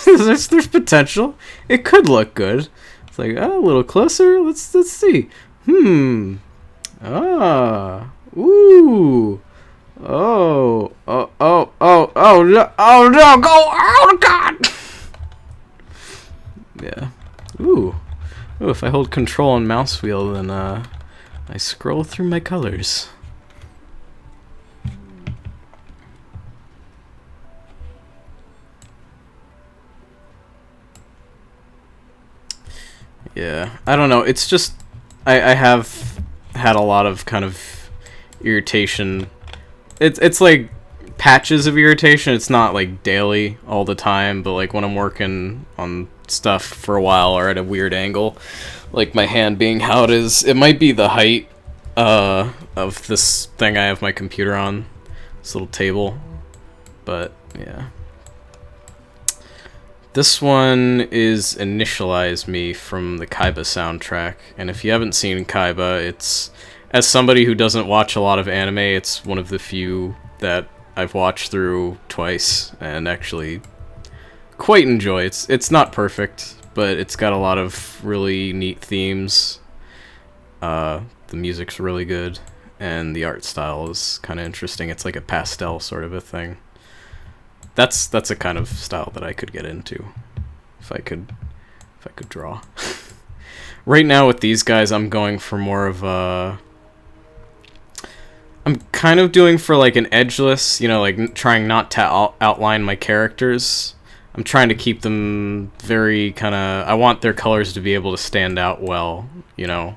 there's potential. It could look good. It's like, oh, a little closer. Let's see. Ah. Ooh. Oh. No. Oh no. Go. Oh God. Yeah. Ooh. Ooh. If I hold control on mouse wheel, then I scroll through my colors. Yeah, I don't know. It's just I have had a lot of kind of irritation. It's like patches of irritation. It's not like daily all the time, but like when I'm working on stuff for a while or at a weird angle, like my hand being how it is, it might be the height of this thing I have my computer on, this little table, but yeah. This one is Initialize Me from the Kaiba soundtrack, and if you haven't seen Kaiba, it's, as somebody who doesn't watch a lot of anime, it's one of the few that I've watched through twice and actually quite enjoy. It's not perfect, but it's got a lot of really neat themes. The music's really good, and the art style is kind of interesting. It's like a pastel sort of a thing. That's a kind of style that I could get into if I could draw. Right now with these guys, I'm going for more of a, I'm kind of doing for like an edgeless, you know, like trying not to outline my characters. I'm trying to keep them very kind of... I want their colors to be able to stand out well, you know,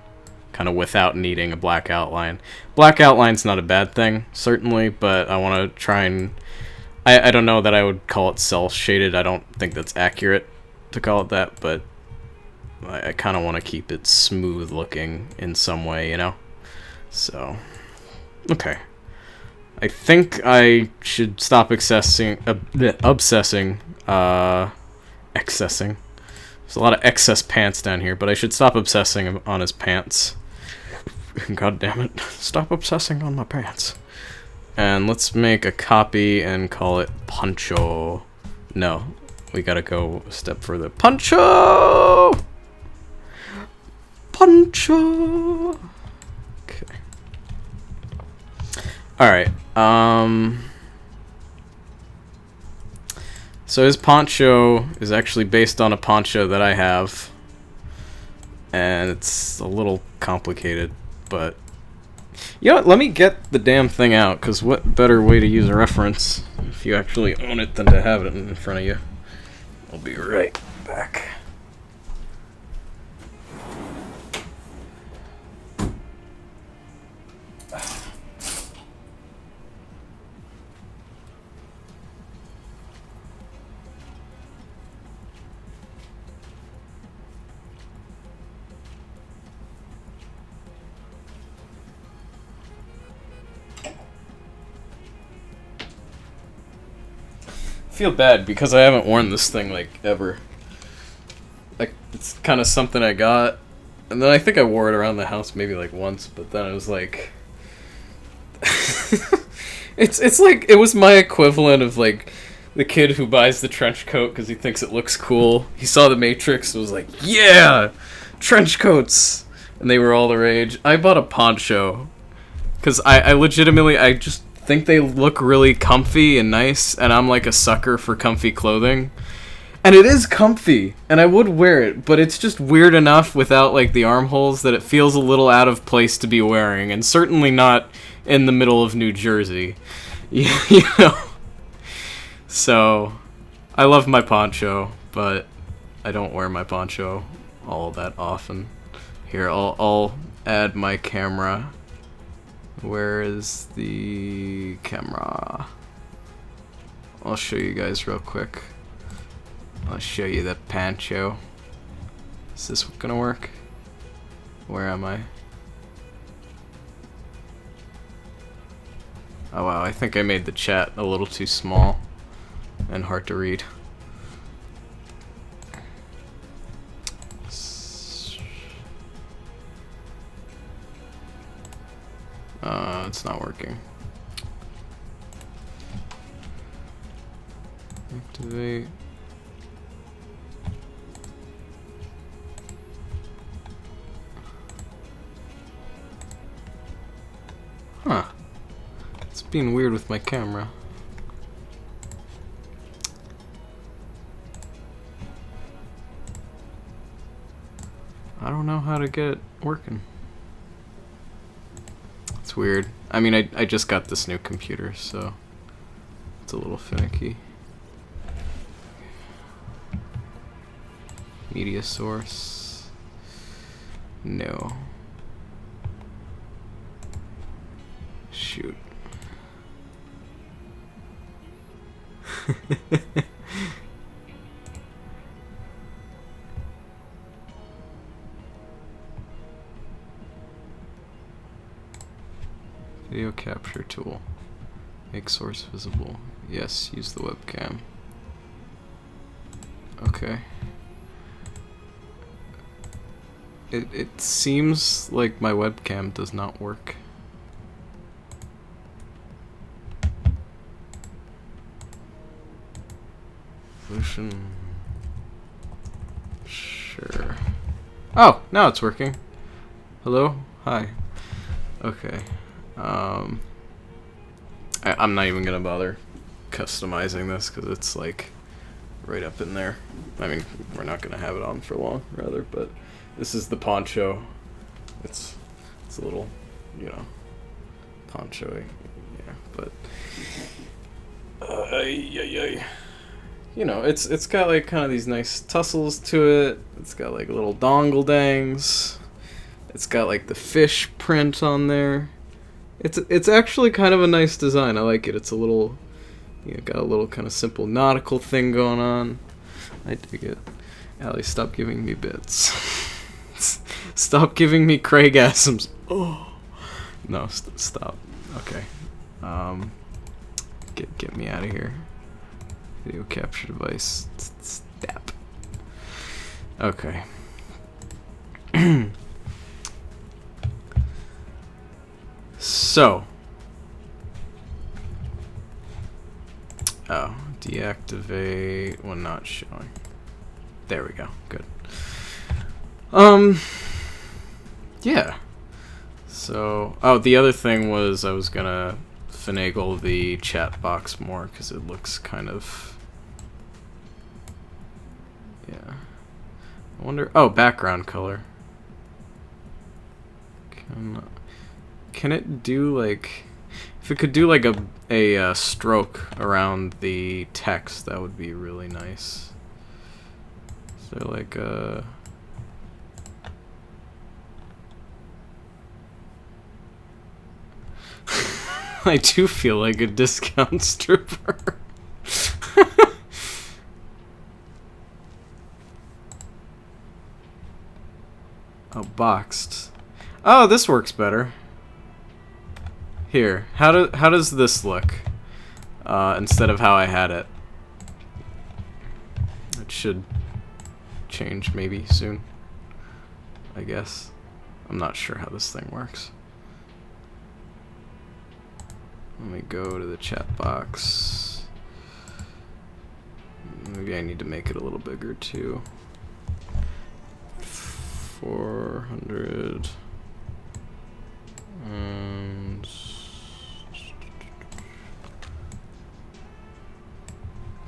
kind of without needing a black outline. Black outline's not a bad thing, certainly, but I want to try and... I don't know that I would call it cel-shaded. I don't think that's accurate to call it that, but I kind of want to keep it smooth looking in some way, you know? So, okay. I think I should stop obsessing. Excessing. There's a lot of excess pants down here, but I should stop obsessing on his pants. God damn it. Stop obsessing on my pants. And let's make a copy and call it Poncho. No, we gotta go a step further. Poncho! Poncho! Okay. Alright, so his poncho is actually based on a poncho that I have. And it's a little complicated, but... You know what, let me get the damn thing out, because what better way to use a reference if you actually own it than to have it in front of you. I'll be right back. I feel bad because I haven't worn this thing like ever. Like, it's kind of something I got, and then I think I wore it around the house maybe like once, but then I was like it's like it was my equivalent of like the kid who buys the trench coat because he thinks it looks cool. He saw the Matrix and was like, yeah, trench coats, and they were all the rage. I bought a poncho because I legitimately, I just think they look really comfy and nice, and I'm like a sucker for comfy clothing. And it is comfy, and I would wear it, but it's just weird enough without like the armholes that it feels a little out of place to be wearing, and certainly not in the middle of New Jersey. You know? So, I love my poncho, but I don't wear my poncho all that often. Here, I'll add my camera. Where is the camera? I'll show you guys real quick. I'll show you the poncho. Is this gonna work? Where am I? Oh wow, I think I made the chat a little too small and hard to read. It's not working. Activate. Huh. It's being weird with my camera. I don't know how to get it working. It's weird. I mean, I just got this new computer, so it's a little finicky. Media source. No. Shoot. Video capture tool. Make source visible. Yes, use the webcam. Okay. It seems like my webcam does not work. Solution. Sure. Oh, now it's working. Hello? Hi. Okay. I'm not even gonna bother customizing this because it's like right up in there. I mean, we're not gonna have it on for long, rather, but this is the poncho. It's a little, you know, poncho-y, yeah, but you know, it's got like kind of these nice tussles to it. It's got like little dongle dangs. It's got like the fish print on there. It's actually kind of a nice design. I like it. It's a little, you know, got a little kind of simple nautical thing going on. I dig it. Allie, stop giving me bits. Stop giving me Craigasms. Oh no, stop. Okay. Get me out of here. Video capture device. Step. Okay. So. Oh, deactivate when not showing. There we go. Good. Yeah. So, oh, the other thing was I was gonna finagle the chat box more because it looks kind of, yeah. I wonder, oh, background color. Can it do like, if it could do like a stroke around the text, that would be really nice. So like I do feel like a discount stripper. Oh, boxed. Oh, this works better. Here, how does this look? Instead of how I had it. It should change maybe soon, I guess. I'm not sure how this thing works. Let me go to the chat box. Maybe I need to make it a little bigger too. 400 and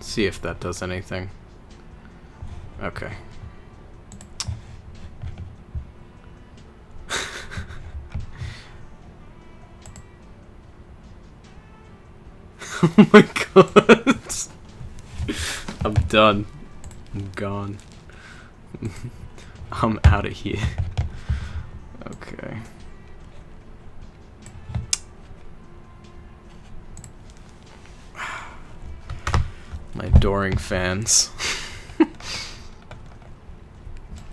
see if that does anything. Okay. Oh my god. I'm done. I'm gone. I'm out of here. Okay. My adoring fans.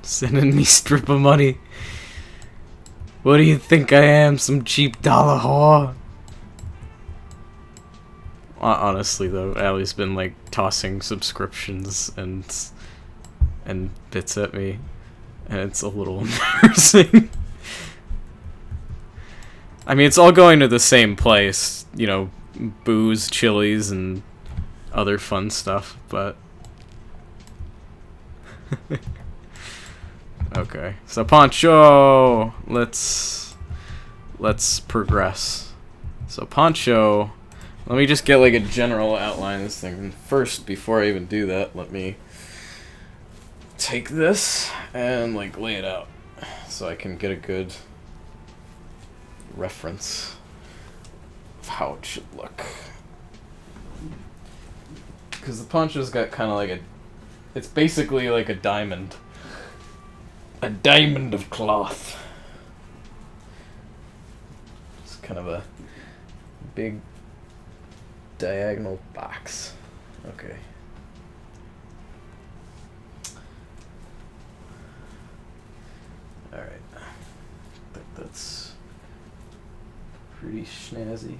Sending me stripper money. What do you think I am? Some cheap dollar whore? Honestly though, Allie's been like tossing subscriptions and bits at me, and it's a little embarrassing. I mean, it's all going to the same place, you know, booze, chilies, and other fun stuff, but okay. So Poncho, let's progress. So Poncho, let me just get like a general outline of this thing first. Before I even do that, let me take this and like lay it out so I can get a good reference of how it should look. Because the poncho's got kind of like a, it's basically like a diamond of cloth. It's kind of a big diagonal box. Okay. Alright. I think that's pretty snazzy.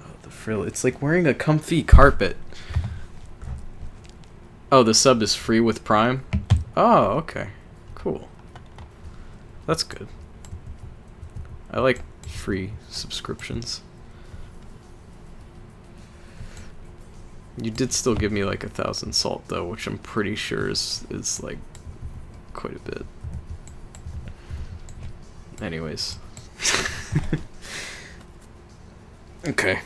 Oh, the frill. It's like wearing a comfy carpet. Oh, the sub is free with Prime? Oh, okay. Cool. That's good. I like free subscriptions. You did still give me like 1,000 salt though, which I'm pretty sure is like quite a bit. Anyways. Okay.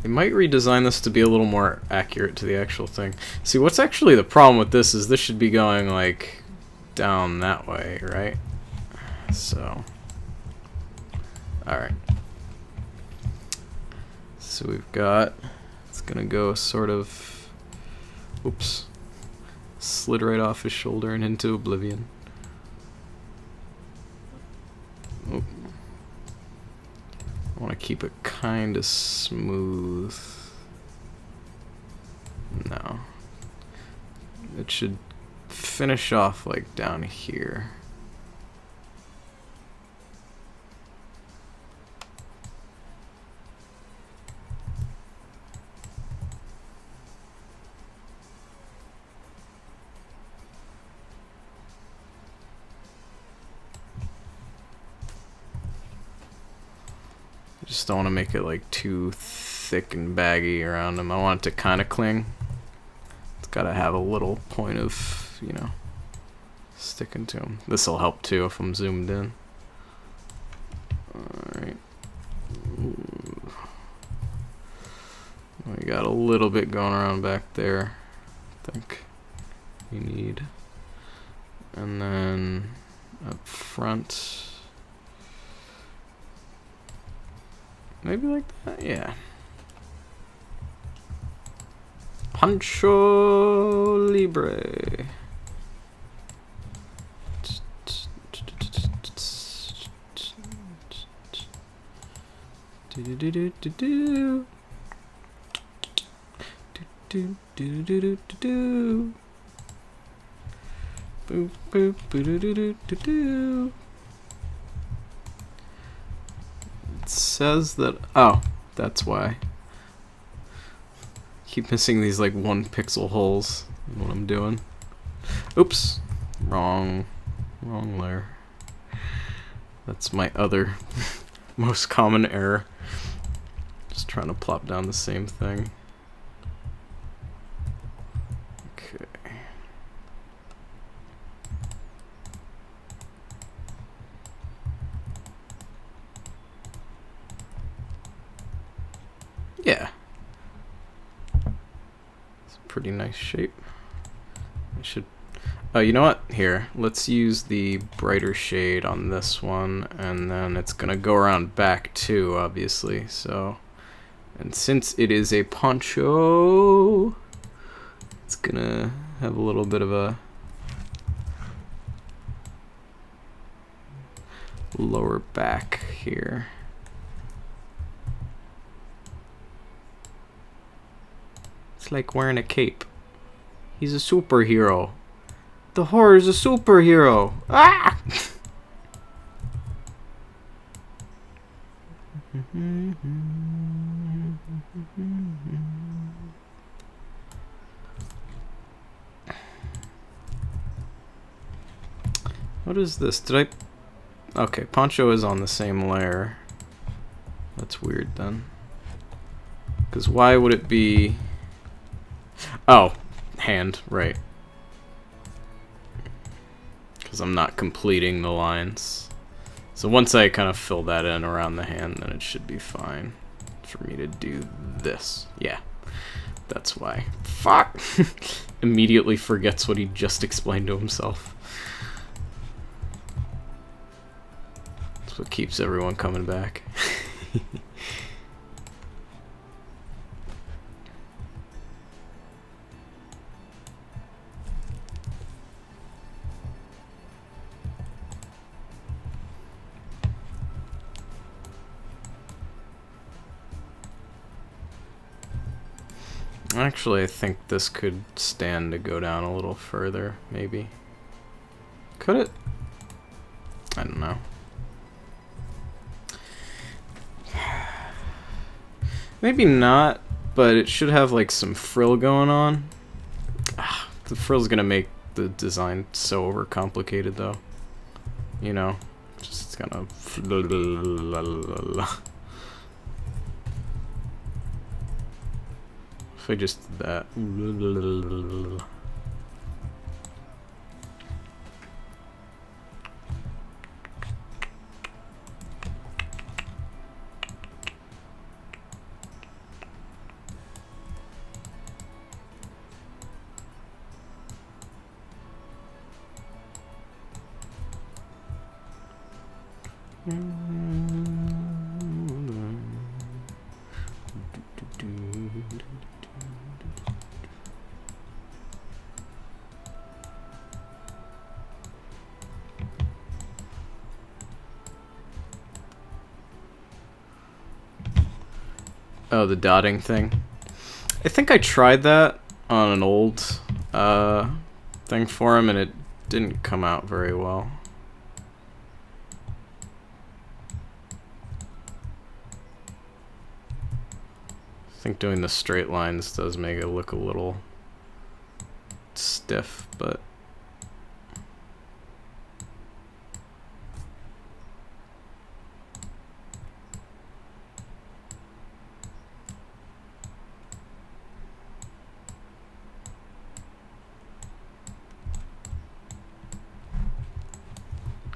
I might redesign this to be a little more accurate to the actual thing. See, what's actually the problem with this is this should be going like down that way, right? So, alright. so we've got, it's gonna go sort of, oops, slid right off his shoulder and into oblivion. Oh. I want to keep it kind of smooth. No. It should finish off like down here. Just don't want to make it like too thick and baggy around him. I want it to kind of cling. It's got to have a little point of, you know, sticking to him. This will help too if I'm zoomed in. Alright. We got a little bit going around back there, I think we need. And then up front. Maybe like that? Yeah. Pancho Libre. Boop boop boo. It says that, oh, that's why. Keep missing these like 1 pixel holes in what I'm doing. Oops, wrong layer. That's my other most common error. Just trying to plop down the same thing. Okay. Yeah. It's a pretty nice shape. I should, oh, you know what? Here, let's use the brighter shade on this one, and then it's gonna go around back too, obviously, so, and since it is a poncho, it's gonna have a little bit of a lower back here. It's like wearing a cape. He's a superhero. The horror is a superhero. Ah! What is this? Did I... Okay, Poncho is on the same layer. That's weird then. Because why would it be... Oh, hand, right. Because I'm not completing the lines. So once I kind of fill that in around the hand, then it should be fine for me to do this. Yeah, that's why. Fuck! Immediately forgets what he just explained to himself. That's what keeps everyone coming back. Actually, I think this could stand to go down a little further, maybe. Could it? I don't know. Maybe not, but it should have like some frill going on. The frill's gonna make the design so overcomplicated though. You know, just kind of... If I just did that. Oh, the dotting thing. I think I tried that on an old thing for him, and it didn't come out very well. I think doing the straight lines does make it look a little stiff, but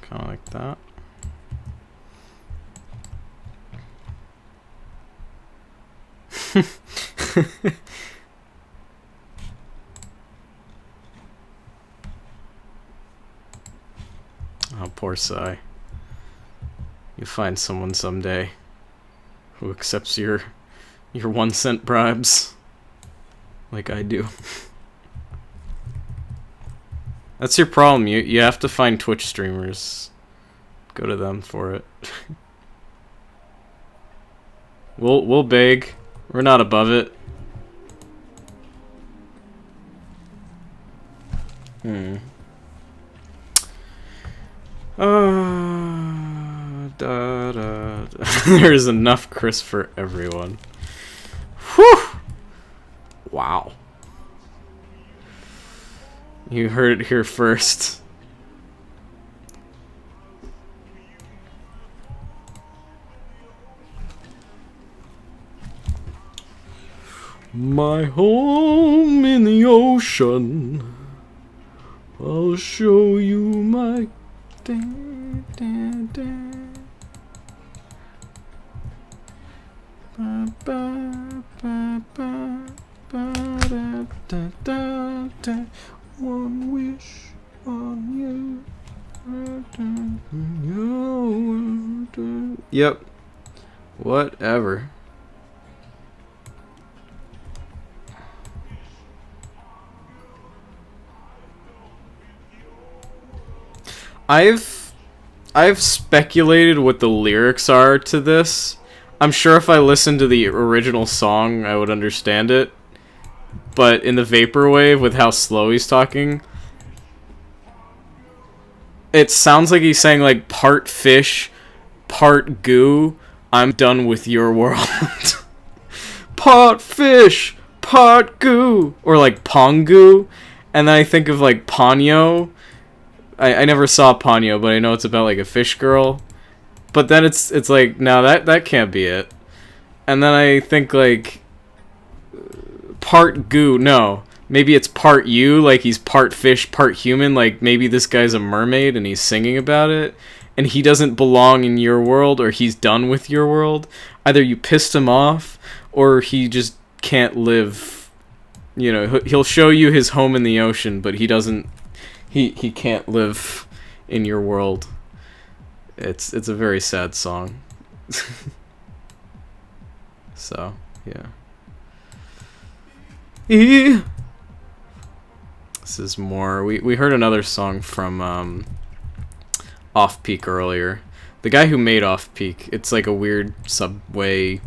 kind of like that. Oh, poor Sai. You find someone someday who accepts your 1-cent bribes, like I do. That's your problem. You have to find Twitch streamers. Go to them for it. We'll beg. We're not above it. There's enough Chris for everyone. Whew! Wow. You heard it here first. My home in the ocean. I'll show you my... One wish on you. Yep. Whatever. I've speculated what the lyrics are to this. I'm sure if I listened to the original song, I would understand it. But in the vaporwave, with how slow he's talking, it sounds like he's saying like part fish, part goo. I'm done with your world. Part fish, part goo, or like pongu, and then I think of like Ponyo. I never saw Ponyo, but I know it's about like a fish girl. But then it's like, no, that can't be it. And then I think like part goo, no. Maybe it's part you, like he's part fish, part human, like maybe this guy's a mermaid and he's singing about it. And he doesn't belong in your world, or he's done with your world. Either you pissed him off, or he just can't live. You know, he'll show you his home in the ocean, but he doesn't... He can't live in your world. It's a very sad song. So, yeah. This is more... We heard another song from Off Peak earlier. The guy who made Off Peak, it's like a weird subway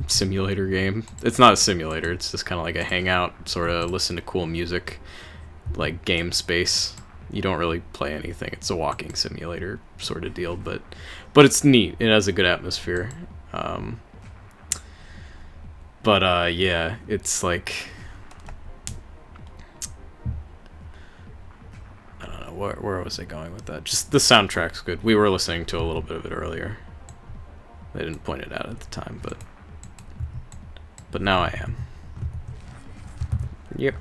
simulator game. It's not a simulator, it's just kind of like a hangout, sort of listen to cool music, like game space. You don't really play anything. It's a walking simulator sort of deal, but it's neat. It has a good atmosphere. Yeah, it's like, I don't know, where was I going with that? Just the soundtrack's good. We were listening to a little bit of it earlier. They didn't point it out at the time, but now I am. Yep.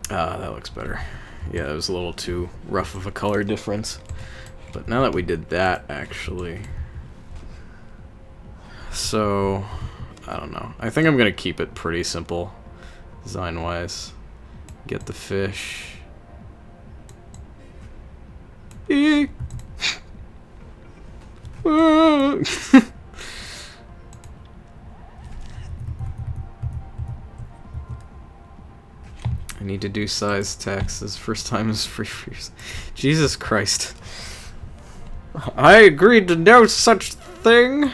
That looks better. Yeah, it was a little too rough of a color difference. But now that we did that, actually... So... I don't know. I think I'm going to keep it pretty simple, design-wise. Get the fish. Eek. I need to do size taxes. First time is free. Jesus Christ. I agreed to no such thing.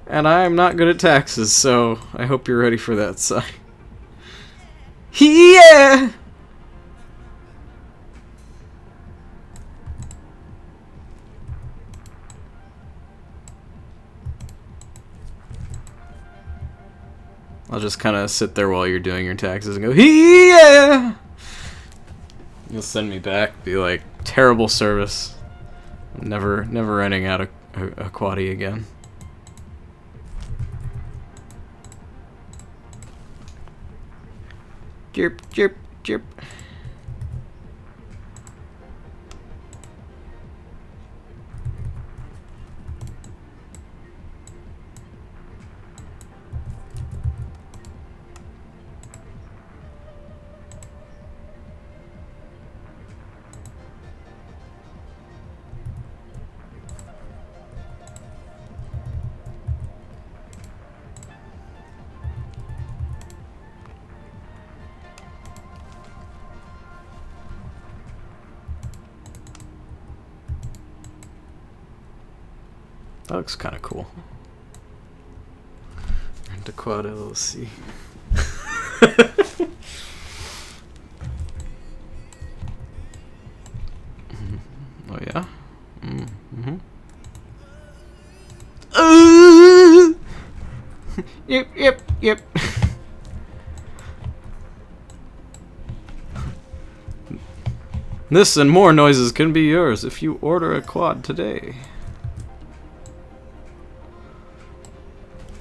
And I'm not good at taxes, so I hope you're ready for that sign. Yeah! I'll just kind of sit there while you're doing your taxes and go, yeah! You'll send me back, be like, terrible service. I'm never renting out a quaddie again. Chirp, chirp, chirp. That looks kind of cool. Rent a quad LLC. Oh yeah. Yep. This and more noises can be yours if you order a quad today.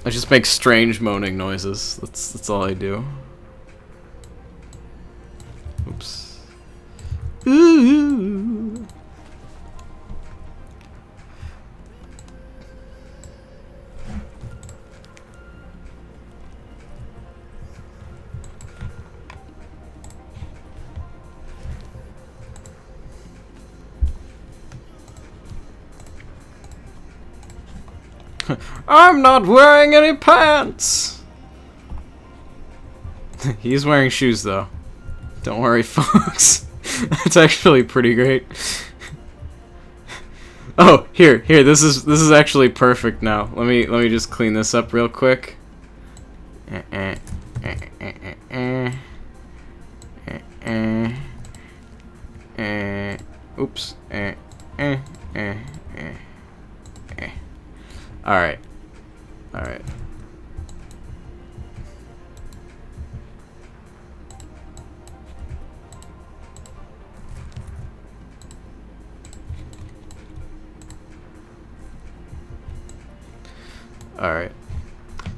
I just make strange moaning noises. That's all I do. Oops. Ooh. I'm not wearing any pants! He's wearing shoes though. Don't worry, folks. That's actually pretty great. Oh, here, this is actually perfect now. Let me just clean this up real quick. Oops. Alright. Alright.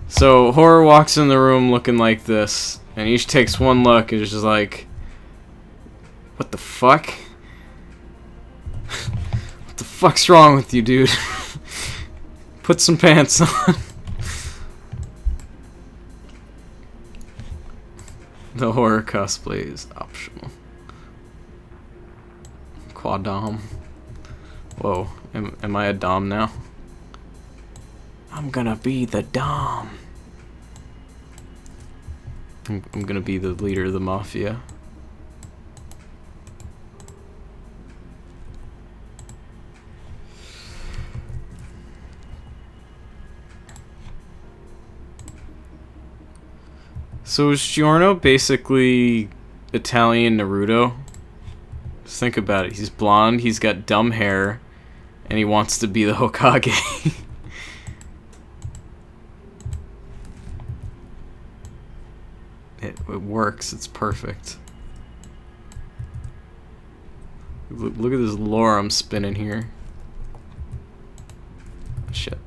So, Horror walks in the room looking like this, and each takes one look and is just like, what the fuck? What the fuck's wrong with you, dude? Put some pants on. The horror cosplay is optional. Quad dom. Whoa, am I a dom now? I'm gonna be the dom. I'm gonna be the leader of the mafia. So is Giorno basically Italian Naruto? Just think about it. He's blonde, he's got dumb hair, and he wants to be the Hokage. It works. It's perfect. Look at this lore I'm spinning here. Shit.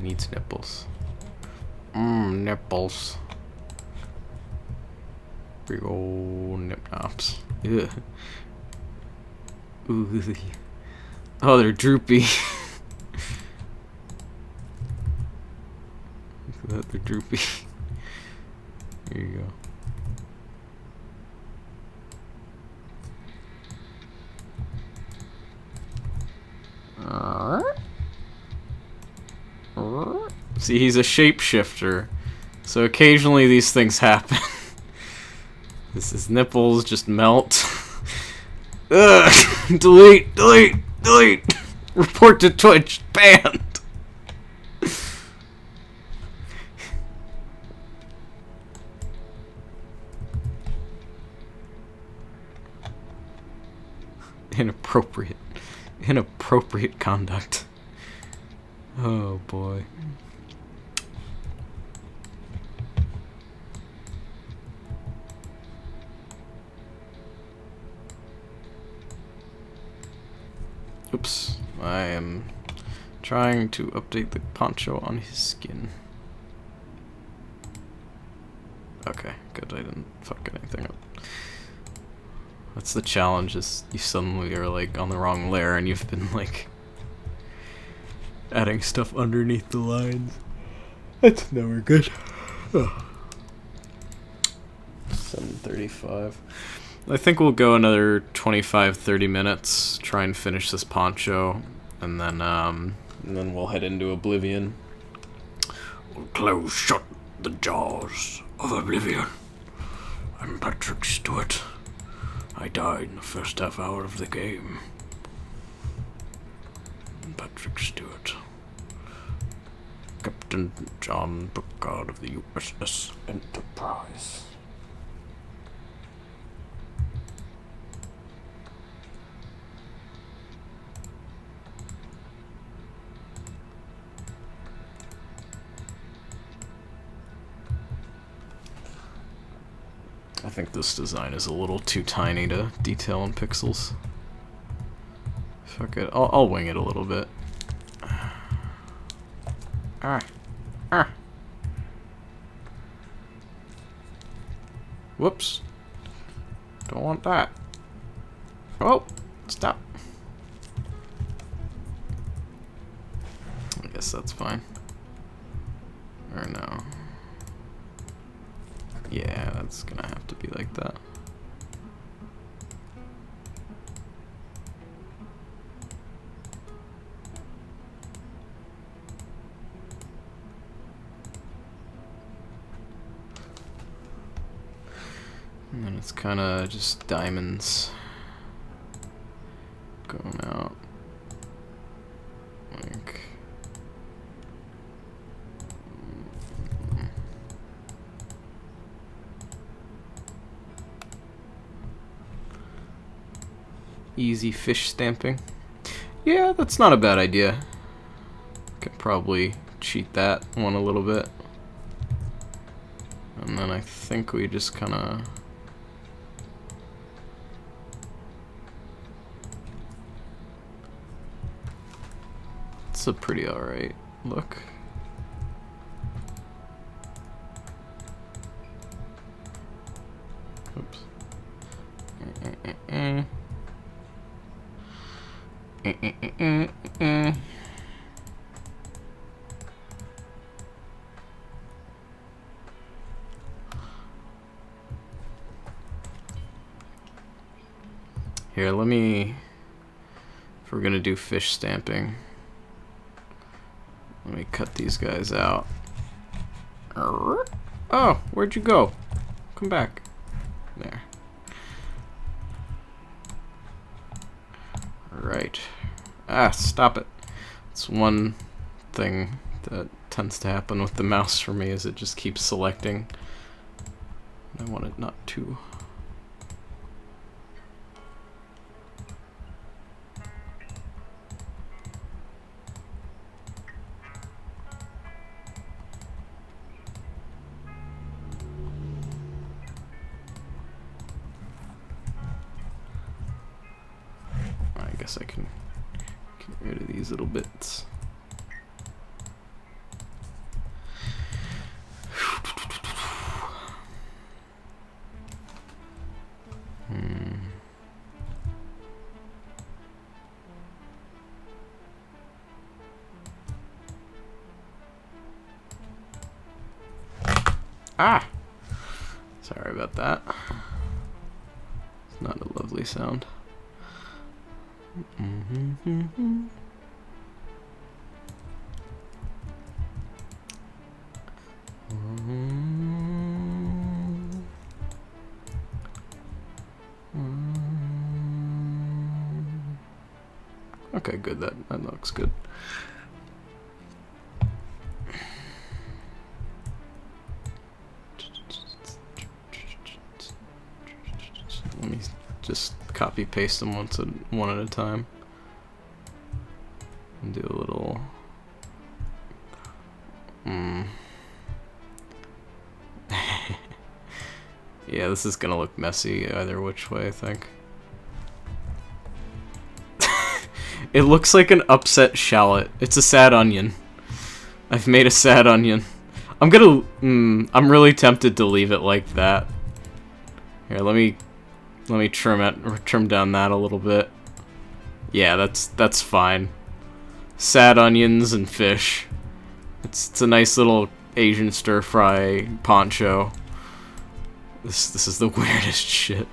Needs nipples. Nipples. Big ol' nip nops. Ugh. Ooh. Oh, they're droopy. Look at that, they're droopy. Here you go. See, he's a shapeshifter, so occasionally these things happen. His nipples just melt. Ugh! Delete! Delete! Delete! Report to Twitch! Banned! Inappropriate. Inappropriate conduct. Oh boy. Oops. I am trying to update the poncho on his skin. Okay, good. I didn't fuck anything up. That's the challenge, is you suddenly are like on the wrong layer and you've been like adding stuff underneath the lines. That's never good. 7:35. I think we'll go another 25-30 minutes, try and finish this poncho, and then we'll head into Oblivion. We'll close shut the jaws of Oblivion. I'm Patrick Stewart. I died in the first half hour of the game. I'm Patrick Stewart. Captain John Picard of the USS Enterprise. I think this design is a little too tiny to detail in pixels. Fuck it, I'll wing it a little bit. Whoops. Don't want that. Oh, stop. I guess that's fine. Or no. Yeah, that's gonna have to be like that. And then it's kinda just diamonds going out. Like... easy fish stamping. Yeah, that's not a bad idea. Could probably cheat that one a little bit. And then I think we just kinda... It's a pretty alright look. Oops. Here, let me... If we're gonna do fish stamping, let me cut these guys out. Oh, where'd you go? Come back. There. Right. Ah, stop it. It's one thing that tends to happen with the mouse for me, is it just keeps selecting. I want it not to. I guess I can get rid of these little bits. Ah! Sorry about that. It's not a lovely sound. Okay, good. That looks good. Let me just copy paste them one at a time and do a little. Yeah, this is gonna look messy either which way, I think. It looks like an upset shallot. It's a sad onion. I've made a sad onion. I'm really tempted to leave it like that. Here, let me trim down that a little bit. Yeah, that's fine. Sad onions and fish. It's a nice little Asian stir fry poncho. This is the weirdest shit.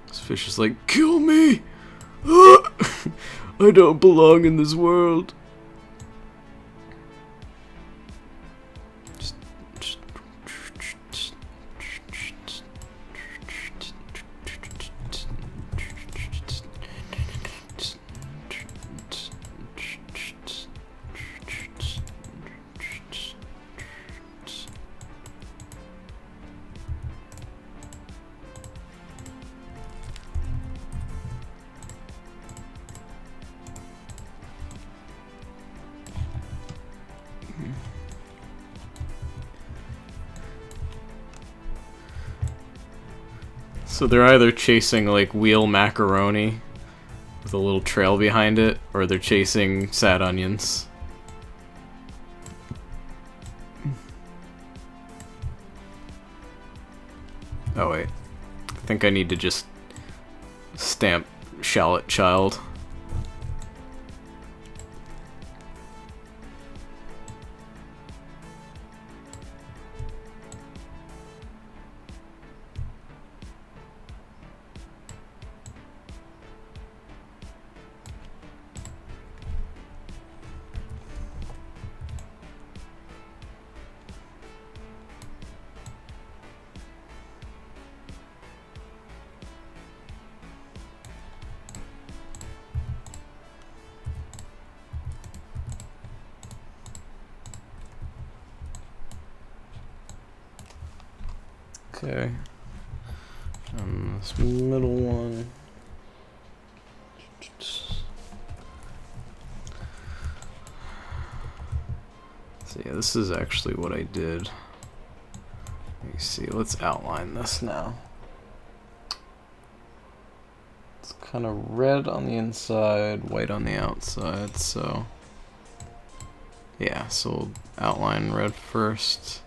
This fish is like, kill me! I don't belong in this world. So they're either chasing like wheel macaroni with a little trail behind it, or they're chasing sad onions. Oh wait, I think I need to just stamp shallot child. Okay, and this middle one. So yeah, this is actually what I did. Let me see, let's outline this now. It's kind of red on the inside, white on the outside, so yeah, so we'll outline red first.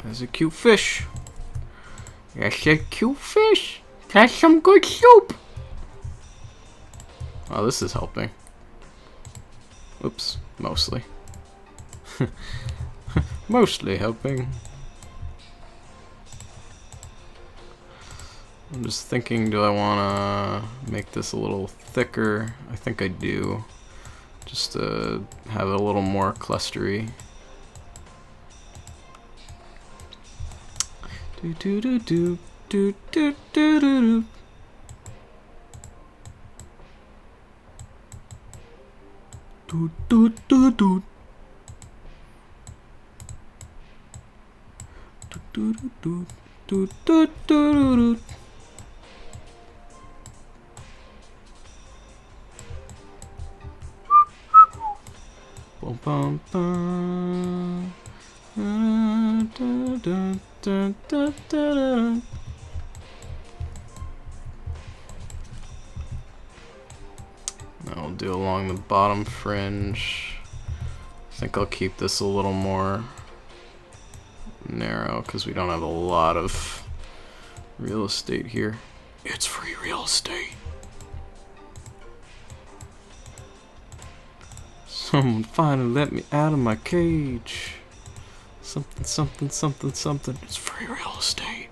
There's a cute fish. That's a cute fish. That's some good soup. Oh, this is helping. Oops, mostly. Mostly helping. I'm just thinking, do I want to make this a little thicker? I think I do. Just to have it a little more clustery. Do do do do do do do do. Do do do do. Do do do do do do. Bum bum bum. Da, da, da, da, da, da. Now we'll do along the bottom fringe. I think I'll keep this a little more narrow because we don't have a lot of real estate here. It's free real estate. Someone finally let me out of my cage. Something, something, something, something. It's free real estate.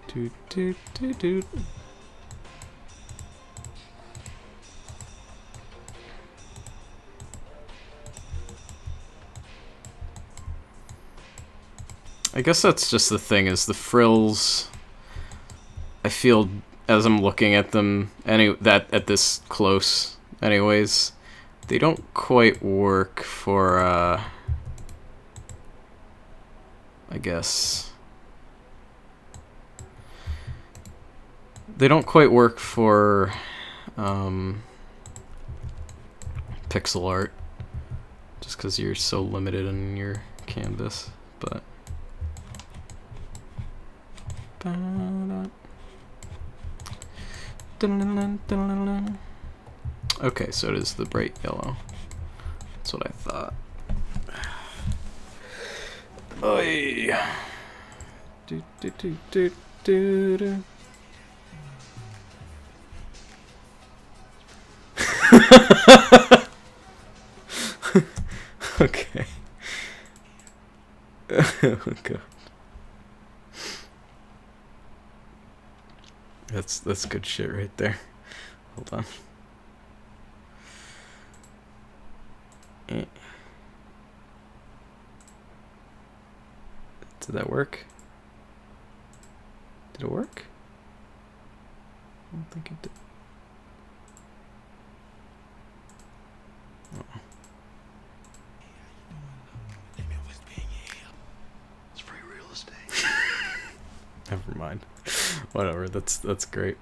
Doot, doot, doot, doot. I guess that's just the thing, is the frills, I feel as I'm looking at them at this close anyways, they don't quite work for I guess they don't quite work for pixel art, just because you're so limited in your canvas. But okay, so it is the bright yellow. That's what I thought. Oy. Do, do, do, do, do, do. Okay. Oh god. That's good shit right there. Hold on. Did that work? Did it work? I don't think it did. Oh. It's free real estate. Never mind. Whatever. That's great.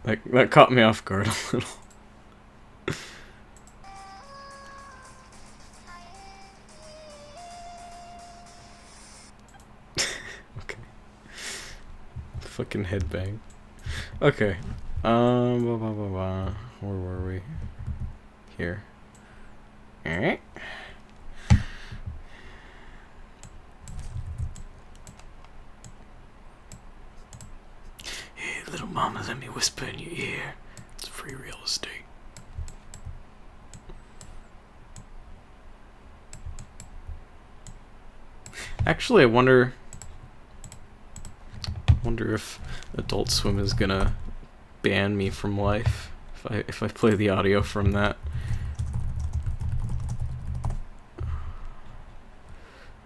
That caught me off guard a little. Okay. Fucking headbang. Okay. Blah, blah, blah, blah. Where were we? Here. Alright. Hey, little mama, let me whisper in your ear. It's free real estate. Actually, I wonder if Adult Swim is gonna ban me from life if I play the audio from that.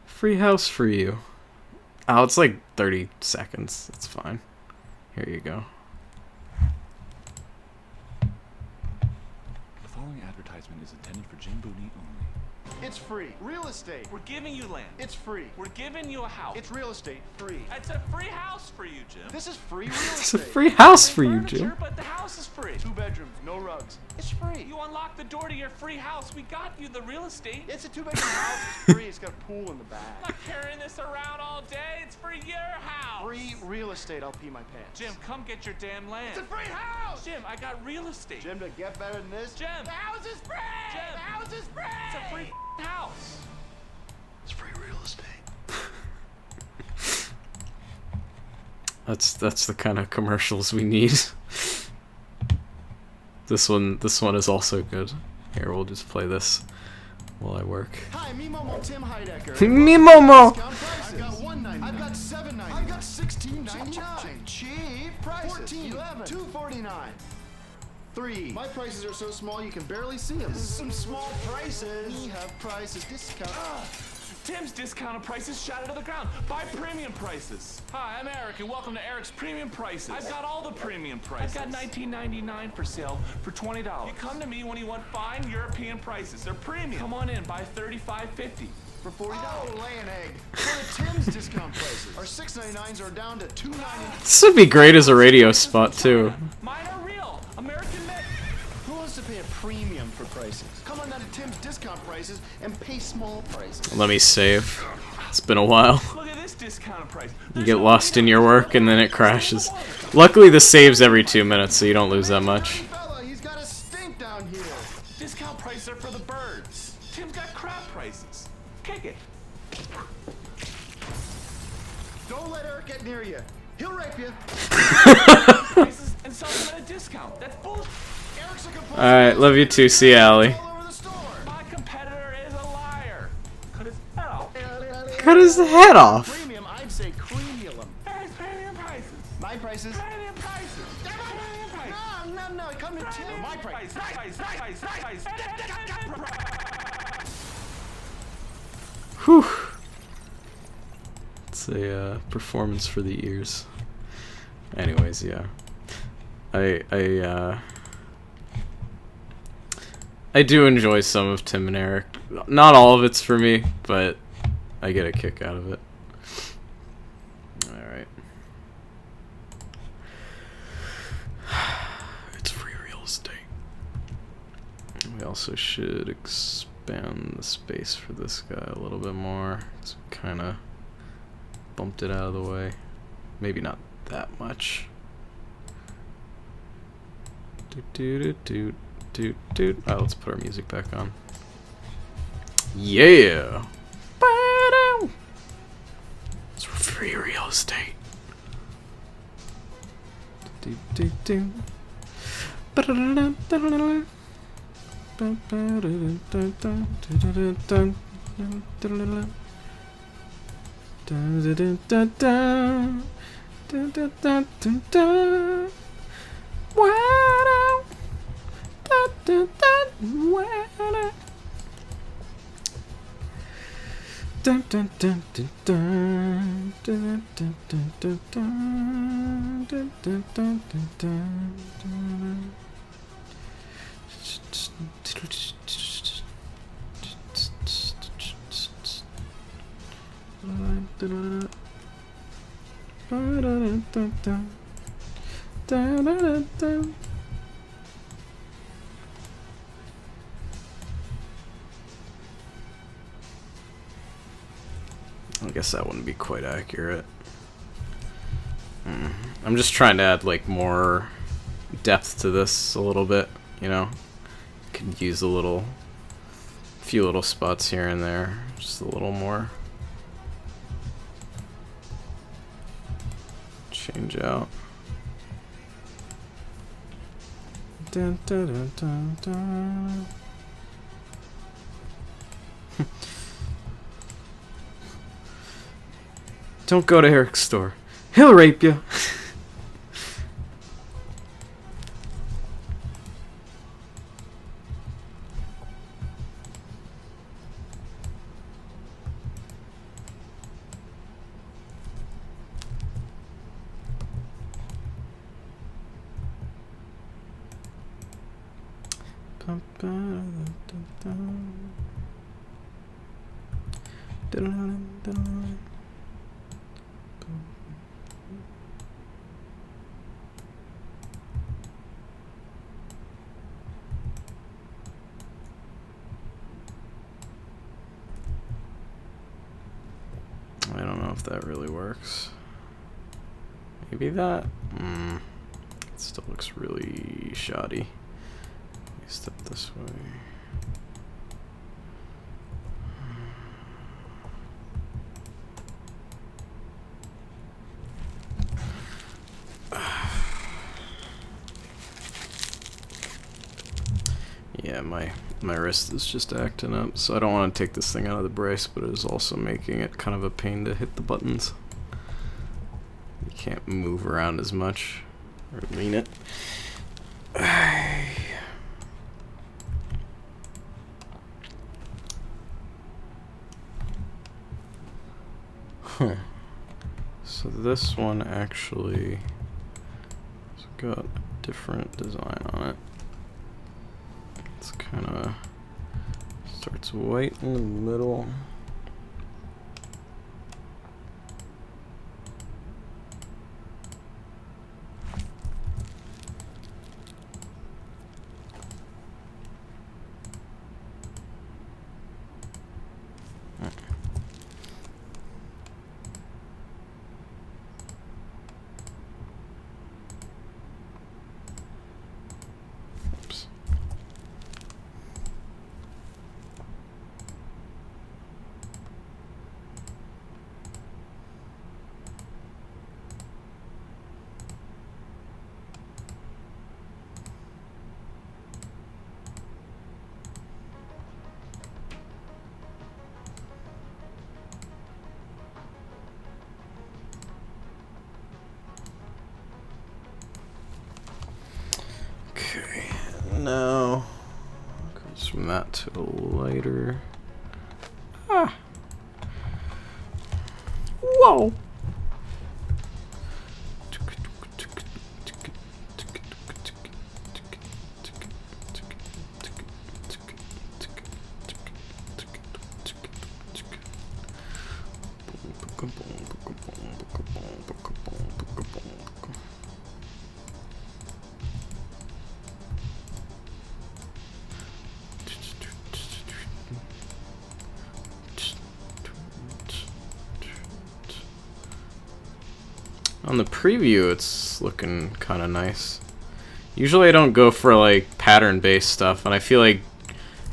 Free house for you. Oh, it's like 30 seconds. It's fine. Here you go. The following advertisement is intended for Jim Booney only. It's free. Real estate. We're giving you land. It's free. We're giving you a house. It's real estate. Free. It's a free house for you, Jim. This is free real It's a estate. free house for Free you, furniture, Jim. But the house is free. 2 bedrooms, no rugs. It's free. You unlock the door to your free house. We got you the real estate. It's a 2-bedroom house. It's free. It's got a pool in the I'm back. not carrying this around all day. It's for your house. Free real estate. I'll pee my pants. Jim, come get your damn land. It's a free house. Jim, I got real estate. Jim, to get better than this. Jim. The house is free. Jim. The house is free. It's a free house. It's free real estate. That's the kind of commercials we need. This one is also good. Here, we'll just play this while I work. Hi, me Momo Tim Heidecker. Me Momo. Discount prices. I've got $1.99. I've got $7.99. I've got $16.99. Cheap prices. $14, $11, $2.49. 3. My prices are so small you can barely see them. This is some small prices. We have prices. Discount. Tim's discounted prices shot to the ground. Buy premium prices. Hi, I'm Eric, and welcome to Eric's Premium Prices. I've got all the premium prices. I've got $19.99 for sale for $20. You come to me when you want fine European prices. They're premium. Come on in, buy $35.50 for $40. Oh, lay an egg. So the Tim's discount prices. Our $6.99s are down to $2.99. This would be great as a radio spot too. Mine are real. American made. Who wants to pay a premium for prices? Come on down to Tim's discount prices and pay small prices. Let me save. It's been a while. Look at this discounted price. You get lost in your work and then it crashes. Luckily, this saves every 2 minutes, so you don't lose that much. Fella, he's got a stink down here. Discount prices are for the birds. Tim's got crap prices. Kick it. Don't let Eric get near you. He'll rape you. Prices and sell them at a discount. That's bullshit. Eric's a compulsive. Alright, love you too, see ya, Allie. All over the store. My competitor is a liar. Cut his head off. Cut his head off. Premium, I'd say creamium. Eric's premium prices. My prices. Premium prices. Premium prices. No, come to Tim. My price. Whew. It's a performance for the ears. Anyways, yeah. I do enjoy some of Tim and Eric. Not all of it's for me, but I get a kick out of it. Alright. It's free real estate. We also should expand the space for this guy a little bit more. So we kind of bumped it out of the way. Maybe not that much. Alright, let's put our music back on. Yeah! It's free real estate. I guess that wouldn't be quite accurate. I'm just trying to add like more depth to this a little bit, you know. Could use a few little spots here and there, just a little more. Change out. Dun, dun, dun, dun, dun. Don't go to Eric's store. He'll rape you. I don't know if that really works. Maybe that? It still looks really shoddy. Let me step this way. Yeah, my wrist is just acting up, so I don't want to take this thing out of the brace, but it is also making it kind of a pain to hit the buttons. You can't move around as much, or lean it. Huh. So this one actually has got a different design on it. It's kind of starts white in the middle. Now goes from that to a lighter. Ah. Whoa. On the preview, it's looking kind of nice. Usually I don't go for like pattern-based stuff, and I feel like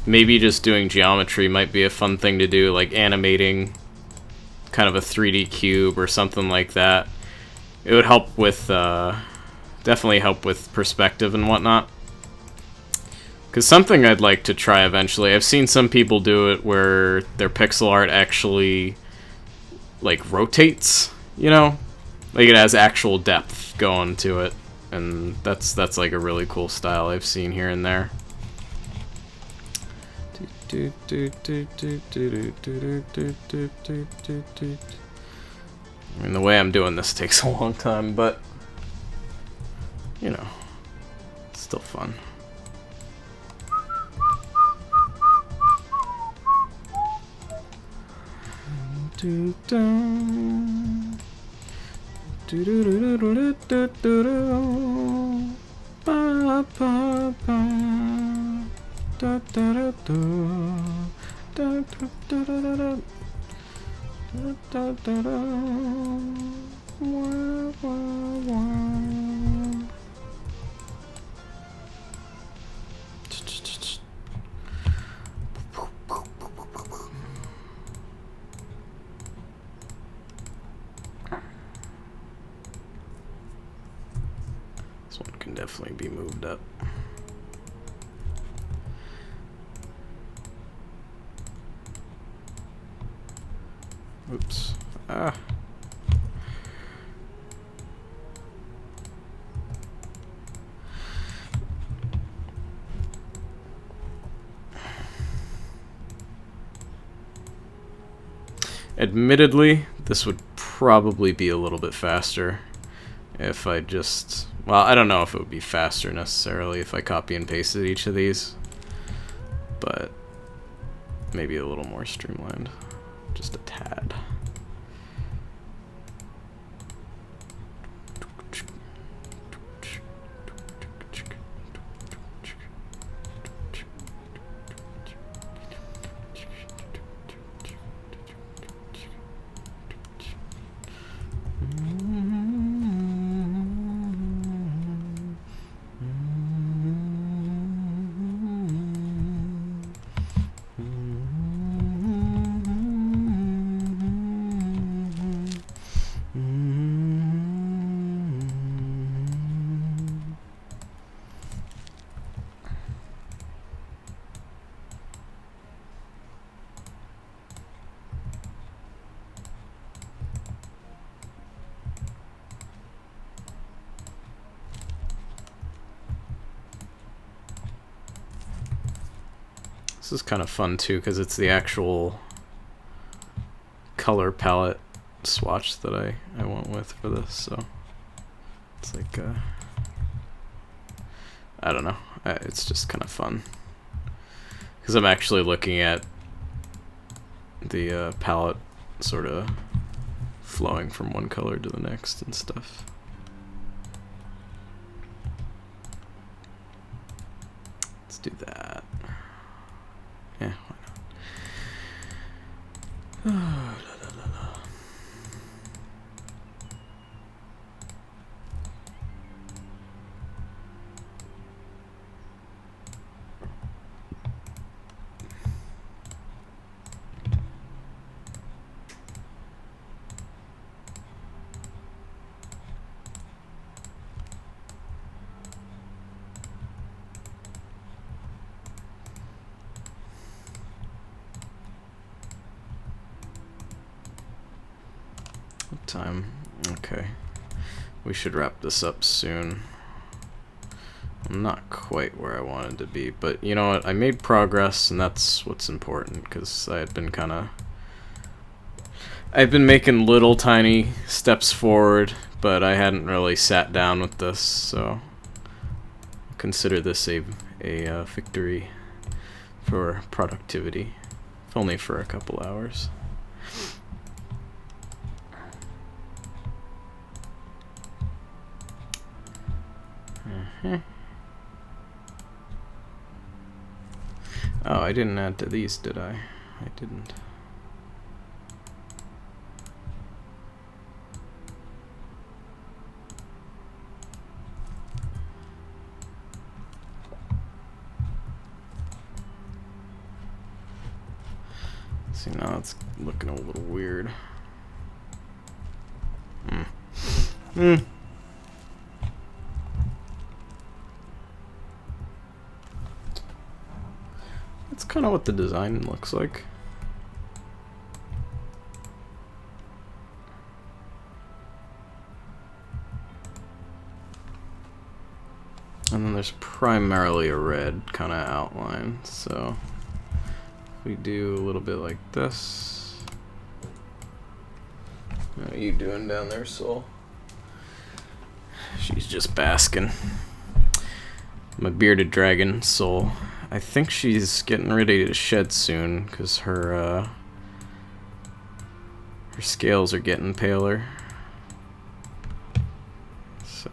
maybe just doing geometry might be a fun thing to do, like animating kind of a 3D cube or something like that. It would help with, definitely help with perspective and whatnot. Because something I'd like to try eventually, I've seen some people do it where their pixel art actually, like, rotates, you know? Like, it has actual depth going to it. And that's like a really cool style I've seen here and there. I mean, the way I'm doing this takes a long time, but, you know, it's still fun. This one can definitely be moved up. Oops. Ah. Admittedly, this would probably be a little bit faster if I just... Well, I don't know if it would be faster necessarily if I copy and pasted each of these, but maybe a little more streamlined. Just a tad. This is kind of fun too because it's the actual color palette swatch that I went with for this, so it's like I don't know, it's just kind of fun because I'm actually looking at the palette sort of flowing from one color to the next and stuff. Let's do that. Yeah, why not? What time? Okay. We should wrap this up soon. I'm not quite where I wanted to be, but you know what? I made progress, and that's what's important, because I've been making little tiny steps forward, but I hadn't really sat down with this, so consider this a victory for productivity, if only for a couple hours. Oh, I didn't add to these, did I? I didn't. See, now it's looking a little weird. That's kind of what the design looks like. And then there's primarily a red kind of outline, so we do a little bit like this. How are you doing down there, Soul? She's just basking. My bearded dragon, Soul. I think she's getting ready to shed soon, because her scales are getting paler. So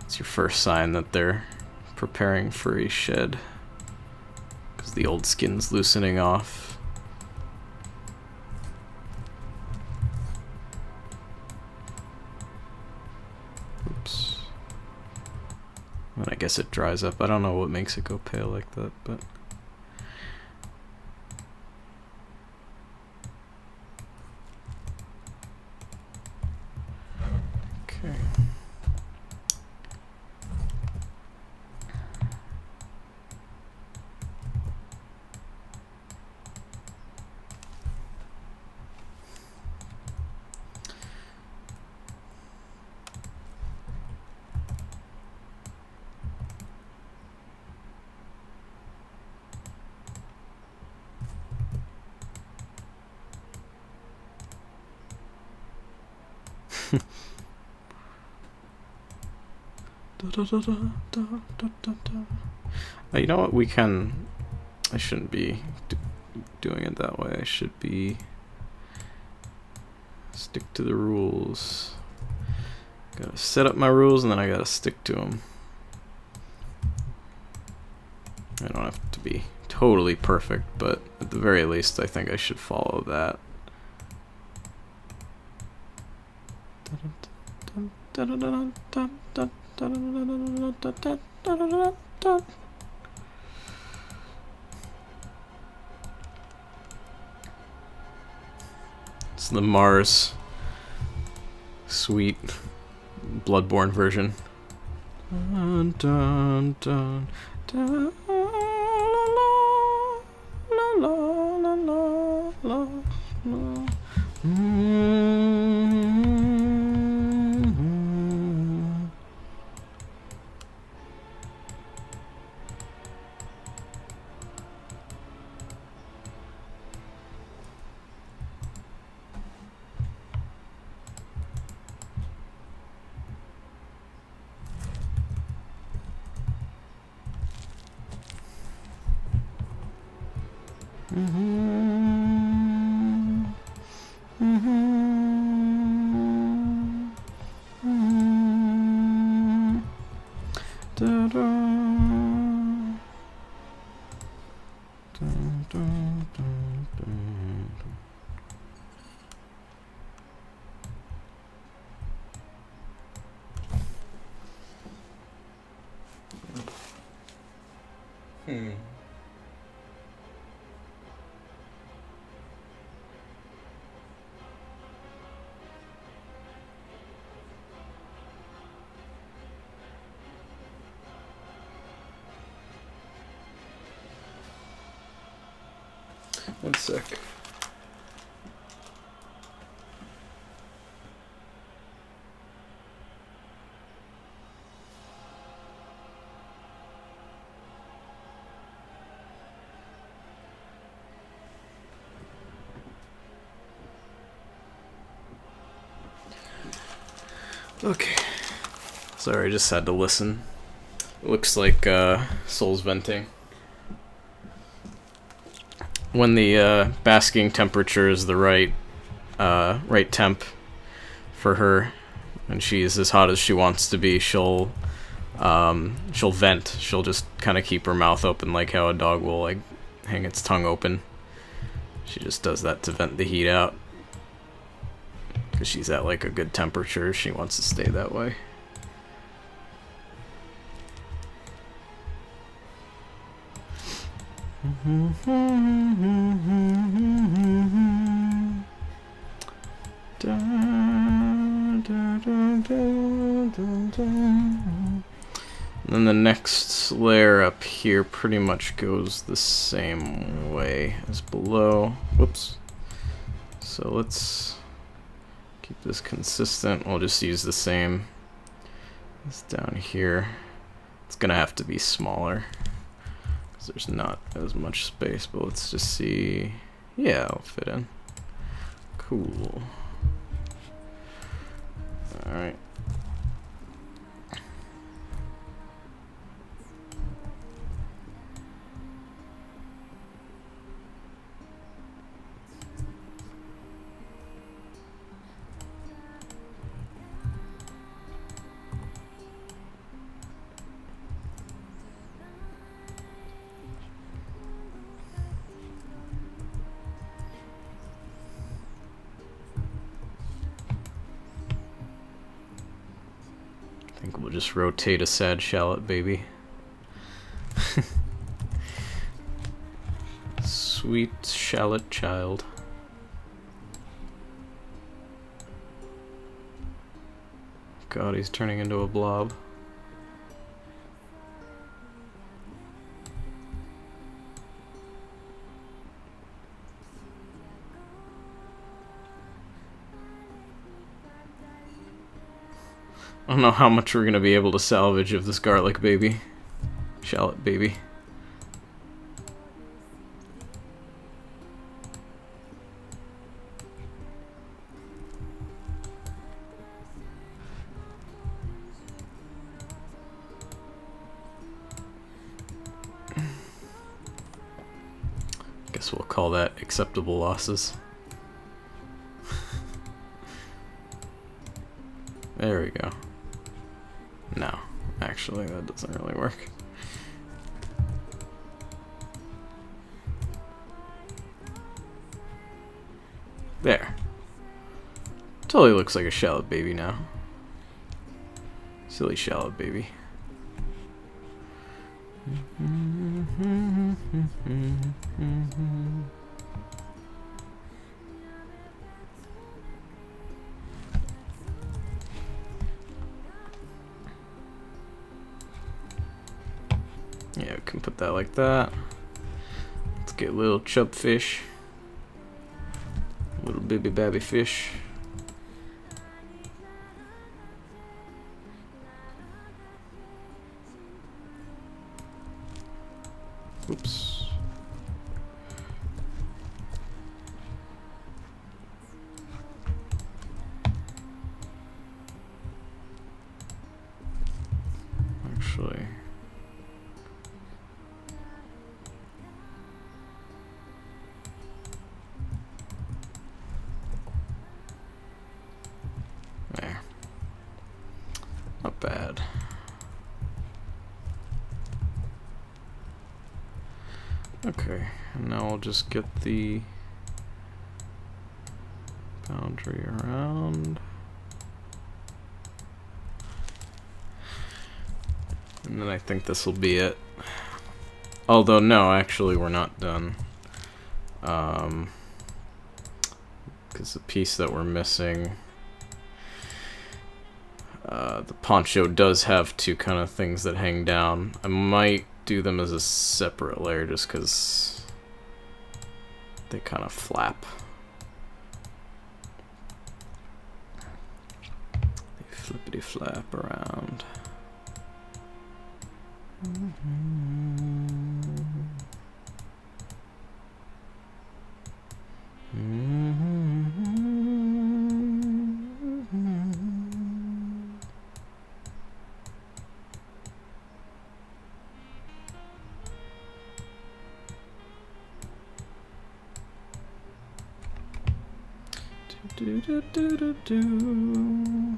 it's your first sign that they're preparing for a shed, because the old skin's loosening off. Oops. And I guess it dries up. I don't know what makes it go pale like that, but okay. You know what? I shouldn't be doing it that way. I should be stick to the rules. Gotta set up my rules and then I gotta stick to them. I don't have to be totally perfect, but at the very least, I think I should follow that. It's the Mars sweet Bloodborne version. Dun, dun, dun, dun, la, la, la, la, la, la. One sec. Okay. Sorry, I just had to listen. It looks like Soul's venting. When the basking temperature is the right temp for her, and she's as hot as she wants to be, she'll vent. She'll just kind of keep her mouth open like how a dog will like hang its tongue open. She just does that to vent the heat out. Because she's at like a good temperature, she wants to stay that way. And then the next layer up here pretty much goes the same way as below. Whoops. So let's keep this consistent. We'll just use the same as down here. It's gonna have to be smaller because there's not as much space, but let's just see. Yeah, it'll fit in. Cool. Alright. I think we'll just rotate a sad shallot baby. Sweet shallot child. God, he's turning into a blob. I don't know how much we're gonna be able to salvage of this garlic baby. Shallot baby. Guess we'll call that acceptable losses. There we go. No, actually, that doesn't really work. There. Totally looks like a shallot baby now. Silly shallot baby. Yeah, we can put that like that. Let's get a little chub fish. Little baby babby fish. Oops. Actually, there. Not bad. Okay, and now I'll just get the boundary around. And then I think this will be it. Although, no, actually we're not done. Because the piece that we're missing, the poncho does have two kind of things that hang down. I might do them as a separate layer just because they kind of flap. They flippity flap around. Do do do do do.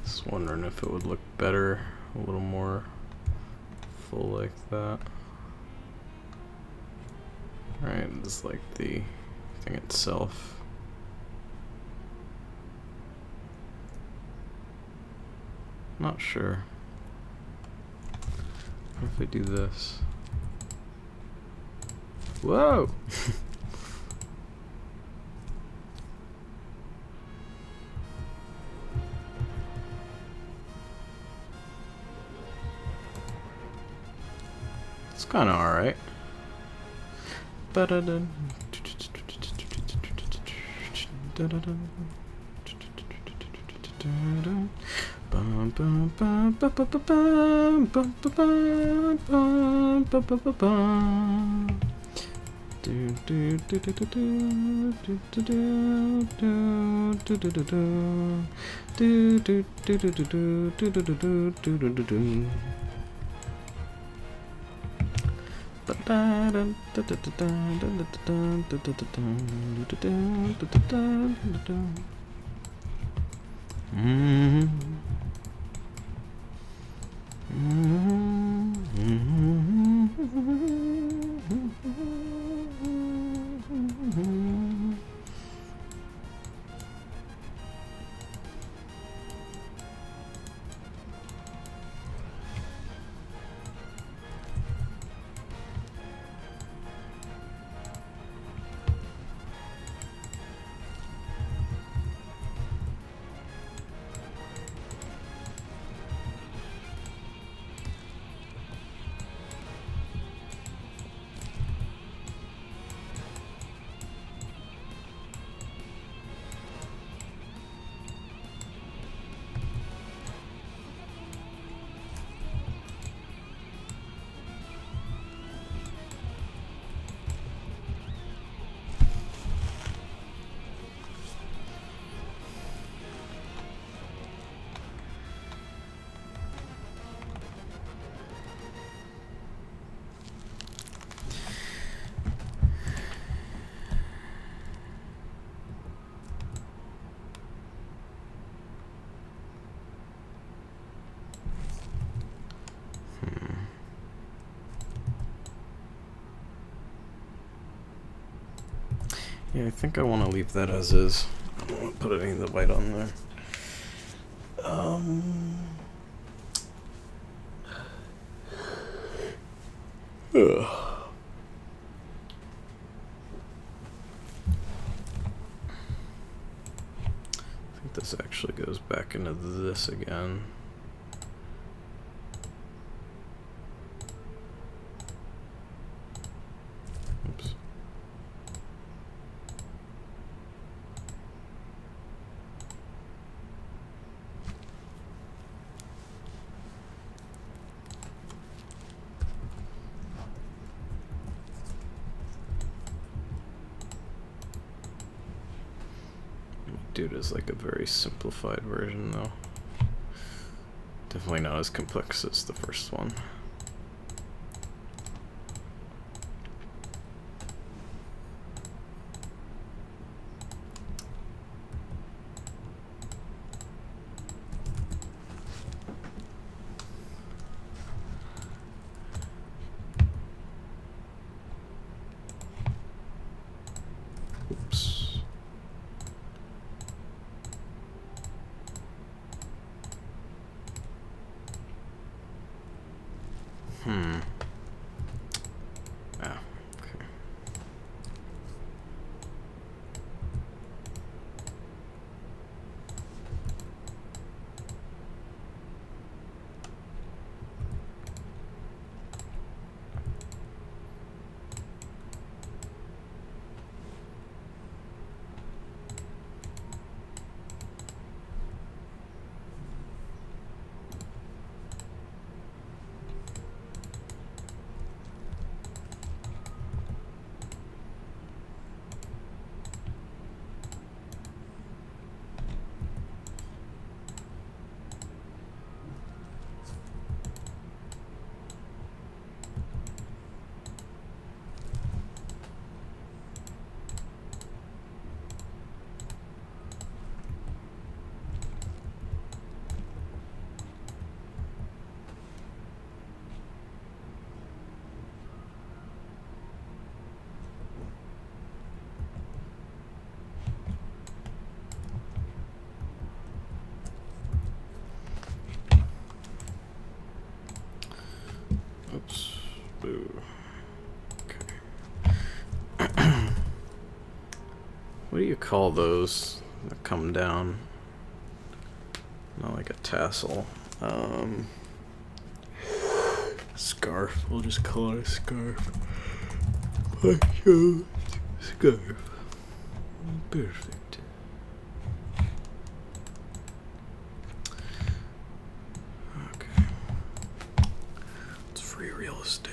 Just wondering if it would look better a little more full like that. Right, just like the thing itself. Not sure. What if I do this? Whoa! It's kind of alright. Yeah, I think I want to leave that as is. I don't want to put any of the white on there. Ugh. I think this actually goes back into this again. Oops. Dude is like a very simplified version though. Definitely not as complex as the first one. Ah, okay. Oops. Boo. Okay. What do you call those that come down? Not like a tassel. Scarf. We'll just call it a scarf. Scarf. Perfect. Okay. It's free real estate.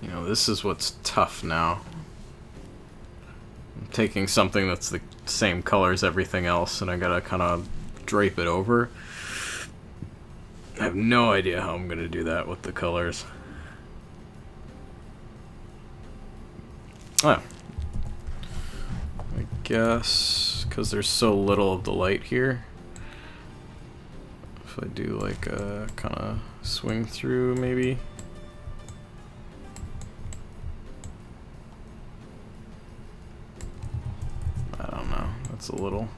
You know, this is what's tough now. I'm taking something that's the same color as everything else, and I gotta kind of drape it over. I have no idea how I'm gonna do that with the colors. Oh. I guess because there's so little of the light here. If I do like a kind of swing through, maybe. I don't know. That's a little.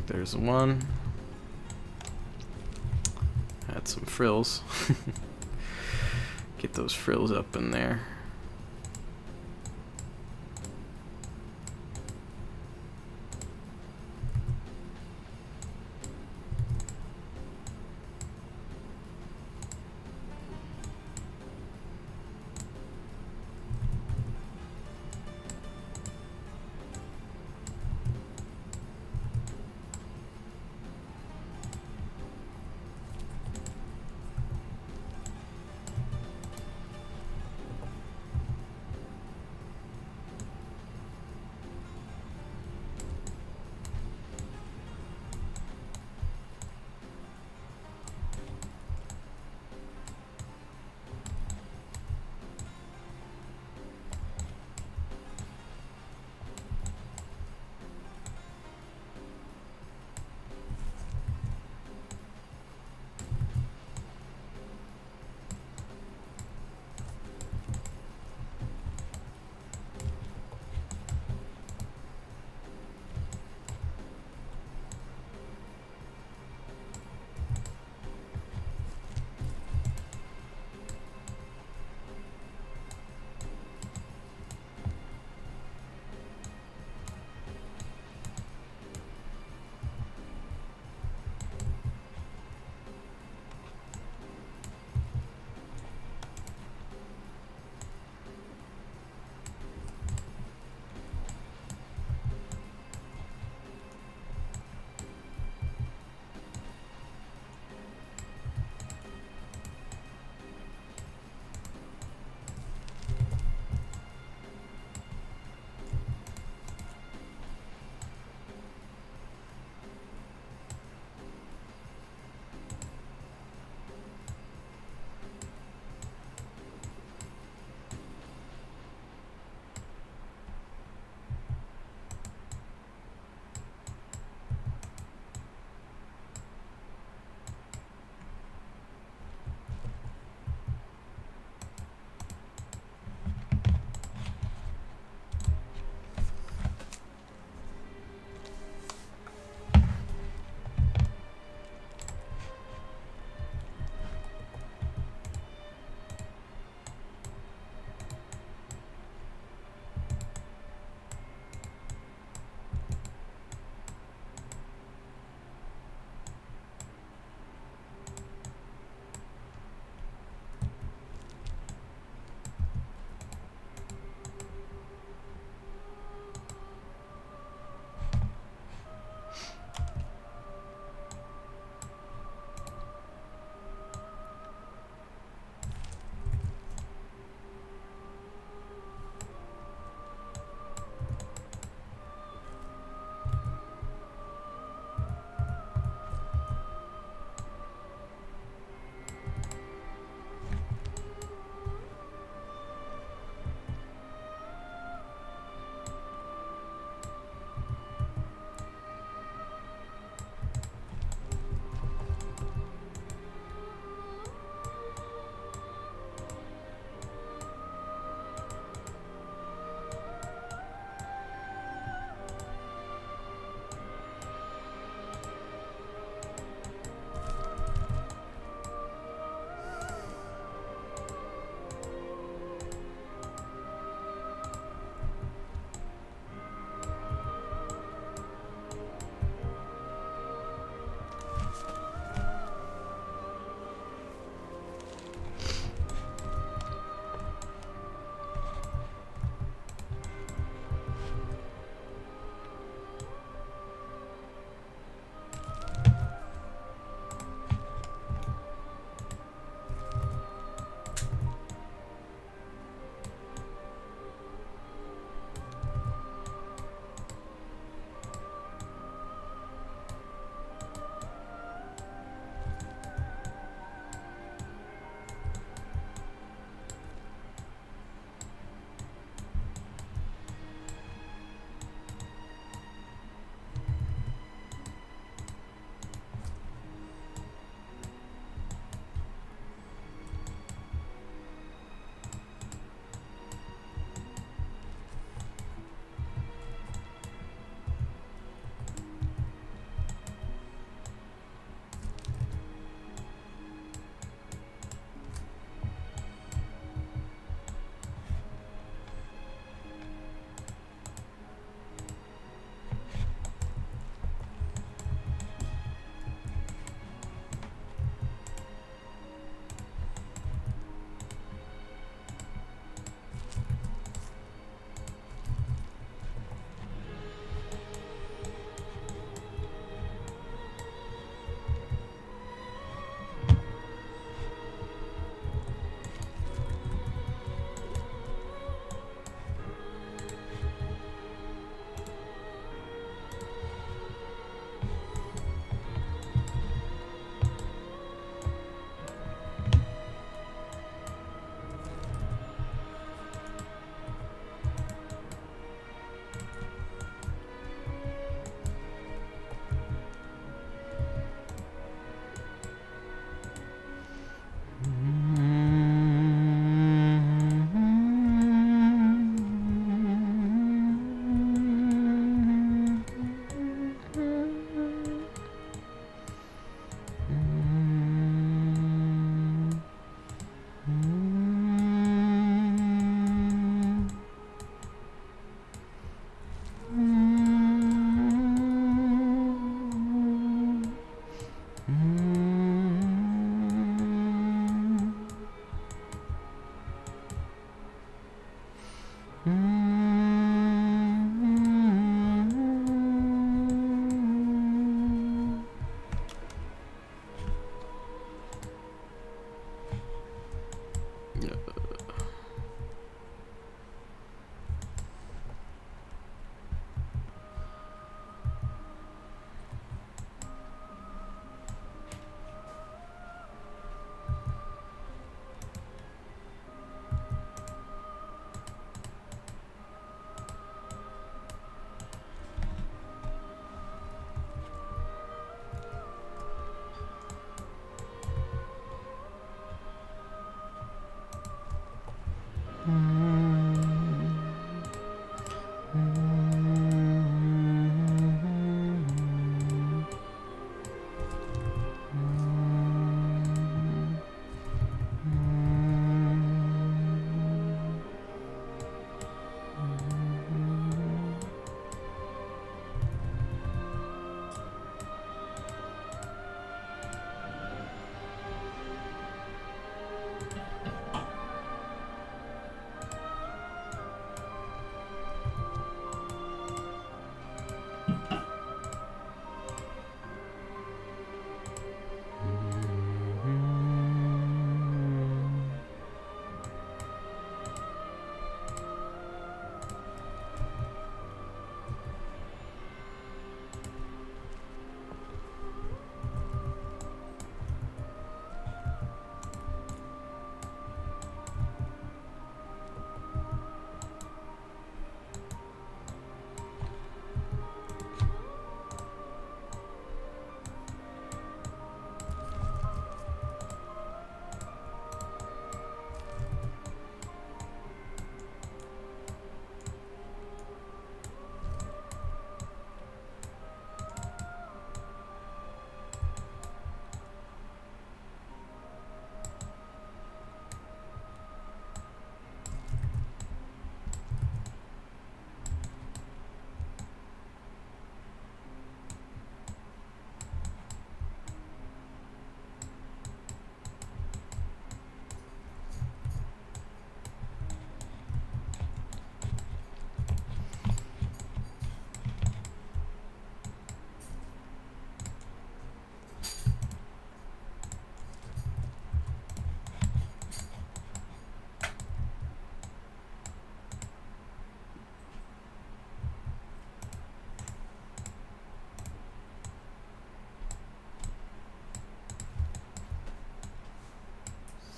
There's one. Add some frills. Get those frills up in there.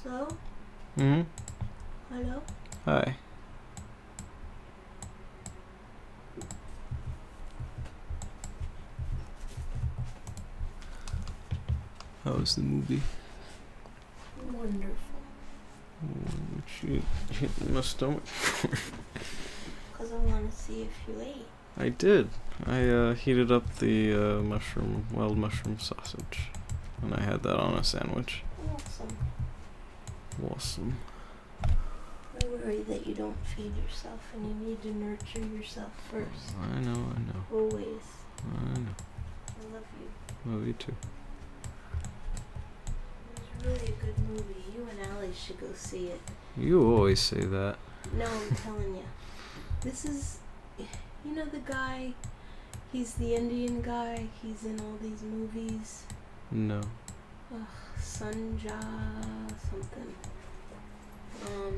Hello? Hmm? Hello? Hi. How was the movie? Wonderful. What you hitting my stomach for? Because I want to see if you ate. I did. I heated up the wild mushroom sausage. And I had that on a sandwich. Awesome. Awesome. I worry that you don't feed yourself and you need to nurture yourself first. I know. Always. I know. I love you. Love you too. It was really a good movie. You and Allie should go see it. You always say that. No, I'm telling you. This is, you know the guy, he's the Indian guy, he's in all these movies. No. Ugh, Sanja something. I'll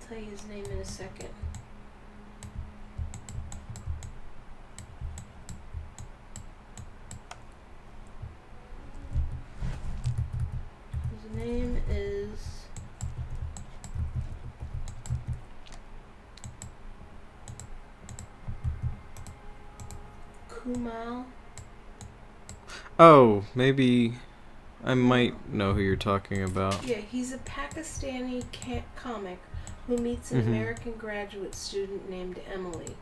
tell you his name in a second. His name is Kumail. Oh, maybe I might know who you're talking about. Yeah, he's a Pakistani comic who meets an American graduate student named Emily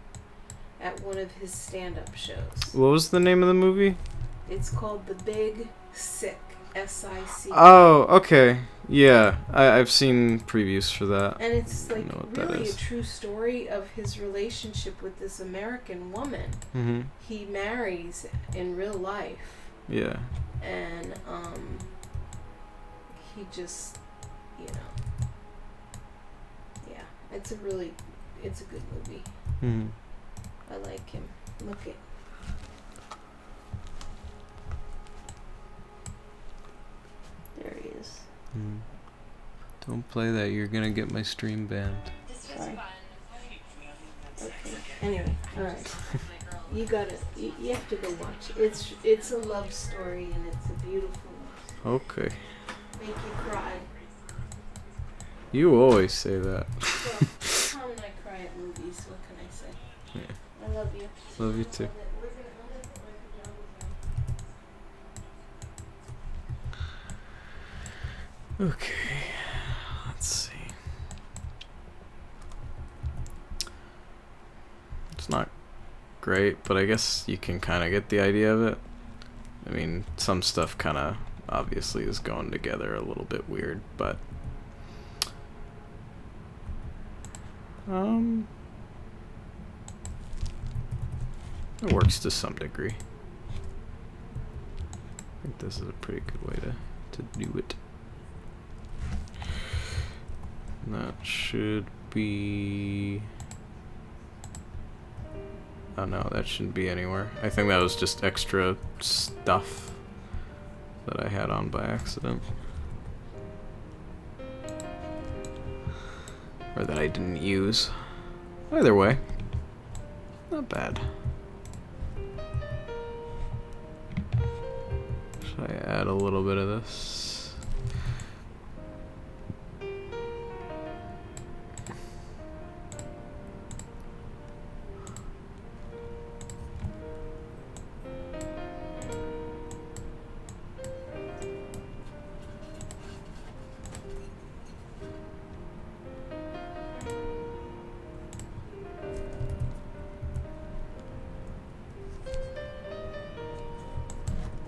at one of his stand-up shows. What was the name of the movie? It's called The Big Sick, S-I-C. Oh, okay. Yeah, I've seen previews for that. And it's like know what that really a is. true story of his relationship with this American woman Mm-hmm. he marries in real life. Yeah. And he just, you know, yeah, it's a good movie. Mm-hmm. I like him. Look it. There he is. Mm. Don't play that. You're gonna get my stream banned. Sorry. Okay. Anyway, all right. You have to go watch it. It's a love story and it's a beautiful love story. Okay. Make you cry. You always say that. Well, Tom and I cry at movies. What can I say? Yeah. I love you. Love you too. Okay. Let's see. It's not great, but I guess you can kind of get the idea of it. I mean, some stuff kind of obviously is going together a little bit weird, but it works to some degree. I think this is a pretty good way to do it. And that should be... Oh no, that shouldn't be anywhere. I think that was just extra stuff that I had on by accident. Or that I didn't use. Either way, not bad. Should I add a little bit of this?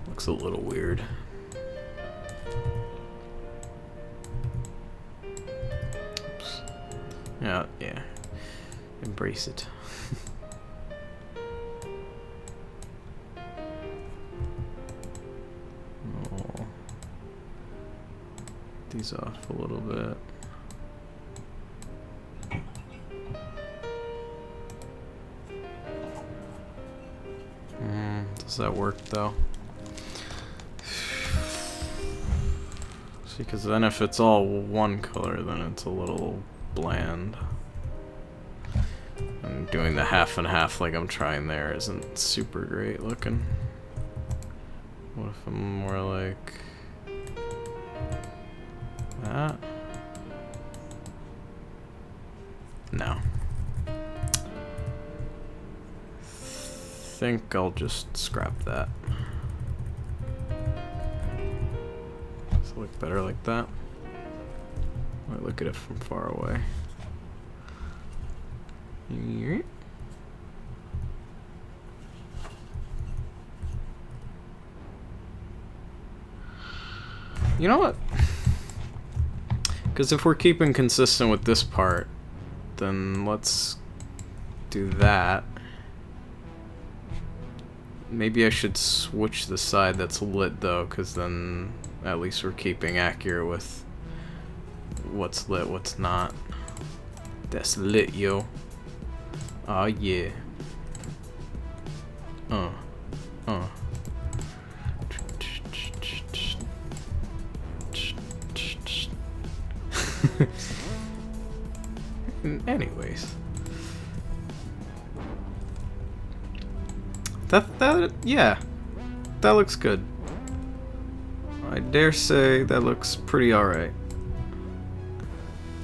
Looks a little weird. Oops. Yeah. Embrace it. Oh. These off a little bit. Does that work though? See, because then if it's all one color, then it's a little bland. And doing the half and half like I'm trying there isn't super great looking. What if I'm more like That. No. Think I'll just scrap that. Does it look better like that? I look at it from far away. You know what? Because if we're keeping consistent with this part, then let's do that. Maybe I should switch the side that's lit though, because then at least we're keeping accurate with what's lit, what's not. That's lit, yo. Aw, yeah. Anyways. Yeah. That looks good. I dare say that looks pretty alright.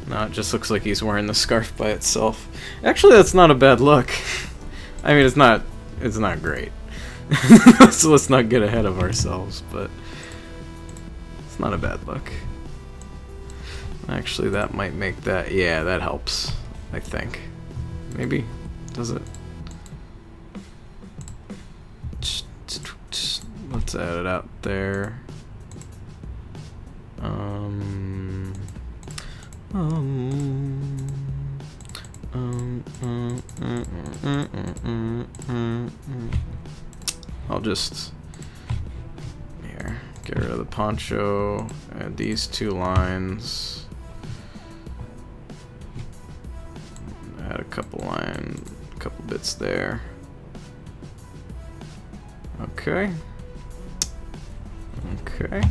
No, it just looks like he's wearing the scarf by itself. Actually, that's not a bad look. I mean, it's not great. So let's not get ahead of ourselves, but it's not a bad look. Actually, that might make that, yeah, that helps, I think. Maybe? Does it? Let's add it out there. I'll just here get rid of the poncho, add these two lines, add a couple bits there. Okay. Okay.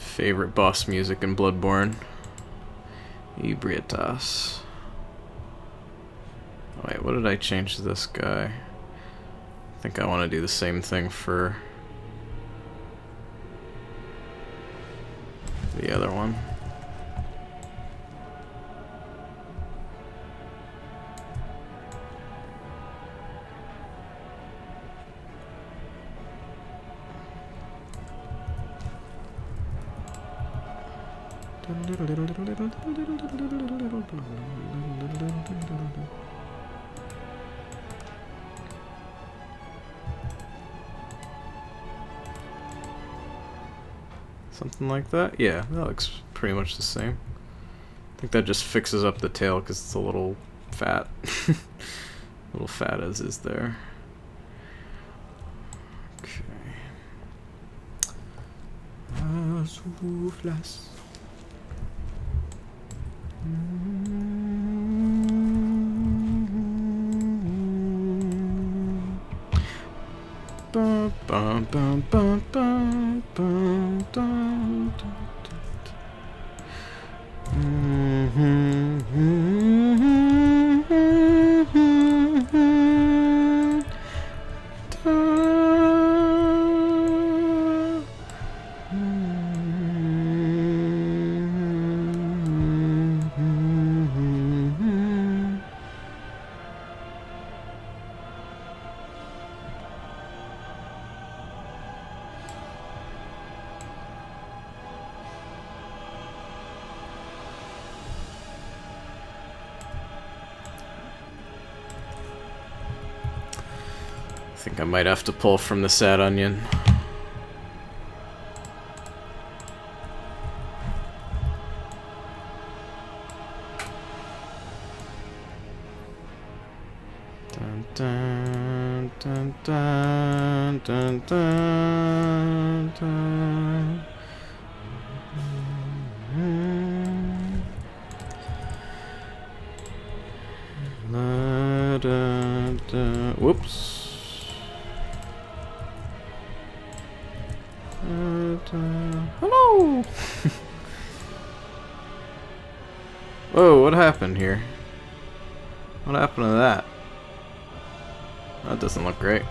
Favorite boss music in Bloodborne. Ebrietas. Oh, wait, what did I change to this guy? I think I want to do the same thing for the other one. Something like that? Yeah, that looks pretty much the same. I think that just fixes up the tail because it's a little fat. A little fat as is there. Okay. think I might have to pull from the sad onion. Dun, dun, dun, dun, dun, dun, dun. La, da, da. Whoops. Hello. Whoa, what happened here? What happened to that? That doesn't look great.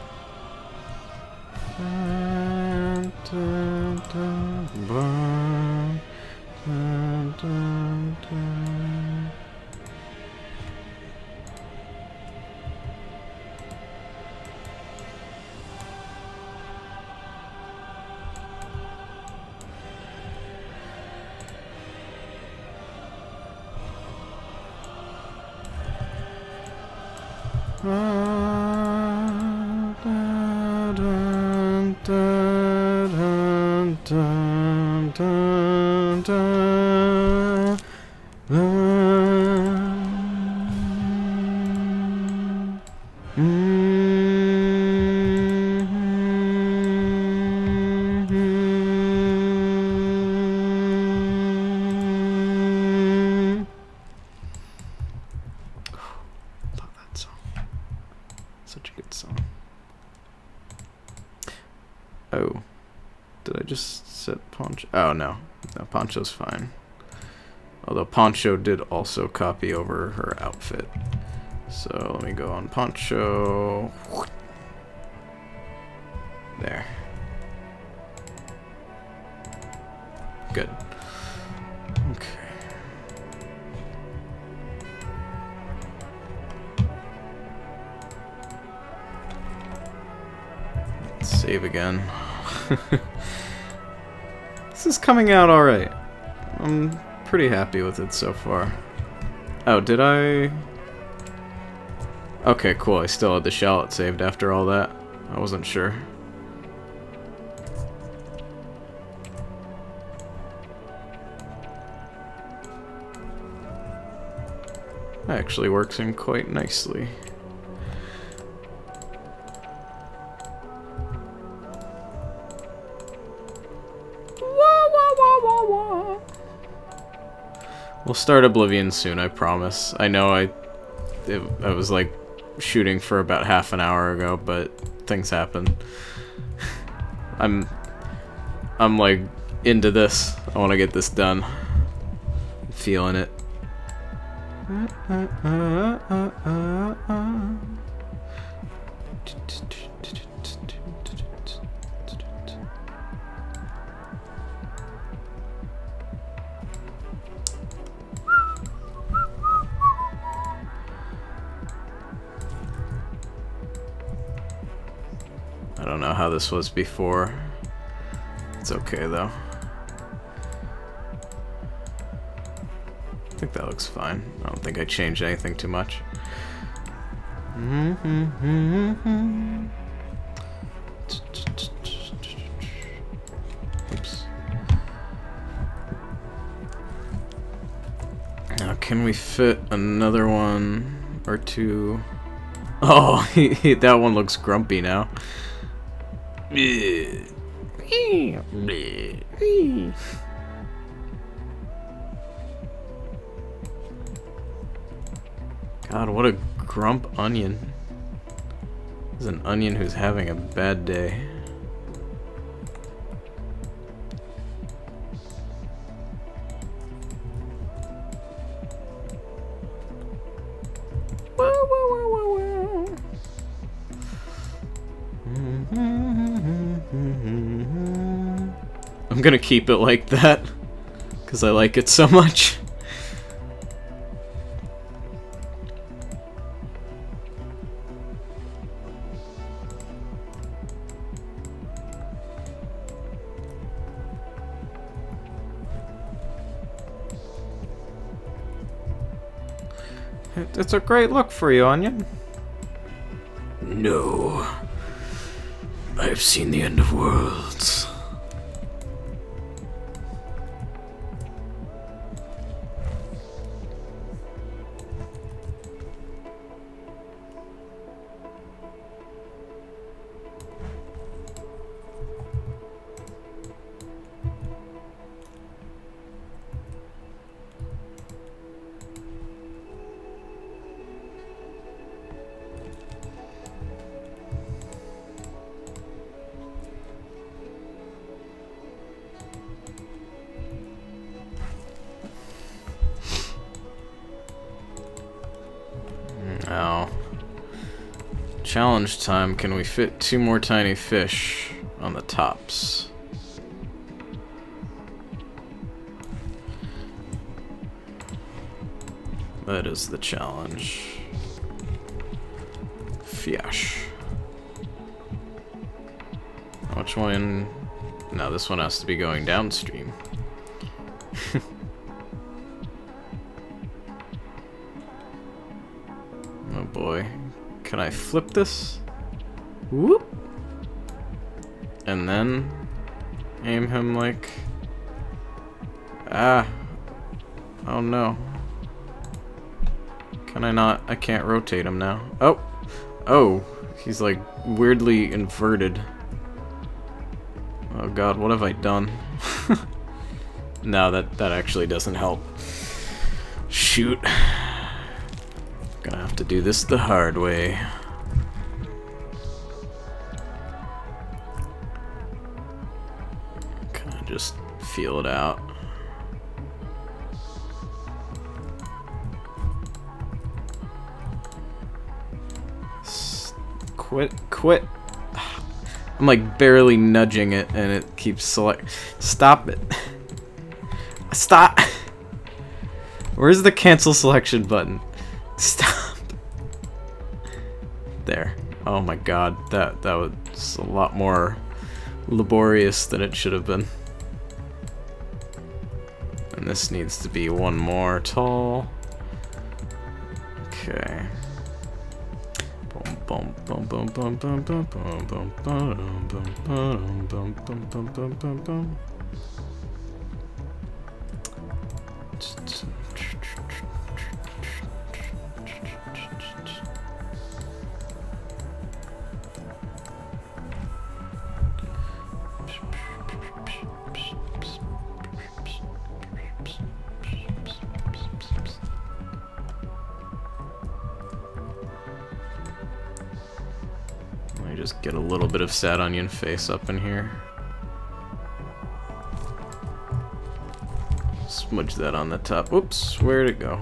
Dun, dun, dun, bum, dun, dun, dun. Such a good song. Oh, did I just set Poncho? Oh no, no, Poncho's fine. Although Poncho did also copy over her outfit. So let me go on Poncho. There. Good. Okay. Save again. This is coming out alright. I'm pretty happy with it so far. Oh, did I? Okay, cool. I still had the shallot saved after all that. I wasn't sure. That actually works in quite nicely. We'll start Oblivion soon, I promise. I know I was like shooting for about half an hour ago, but things happen. I'm like into this. I want to get this done. I'm feeling it. I don't know how this was before. It's okay though. I think that looks fine. I don't think I changed anything too much. Oops. Now, can we fit another one or two? Oh, that one looks grumpy now. God, what a grump onion. This is an onion who's having a bad day. I'm gonna keep it like that because I like it so much. It's a great look for you, Onion. No. I've seen the end of worlds. Now, challenge time. Can we fit 2 more tiny fish on the tops? That is the challenge. Fiash. Which one? No, this one has to be going downstream. Oh boy. Can I flip this? Whoop! And then aim him like... Ah. Oh no. Can I not? I can't rotate him now. Oh! Oh! He's like weirdly inverted. Oh god, what have I done? No, that actually doesn't help. Shoot. Gonna have to do this the hard way. Kind of just feel it out. Quit. I'm like barely nudging it and it keeps Stop it. Stop. Where's the cancel selection button? Stop. There. Oh my god, that was a lot more laborious than it should have been. And this needs to be 1 more tall. Okay. Boom boom boom boom boom boom boom boom boom boom boom boom boom boom boom boom. Just get a little bit of sad onion face up in here. Smudge that on the top. Oops, where'd it go?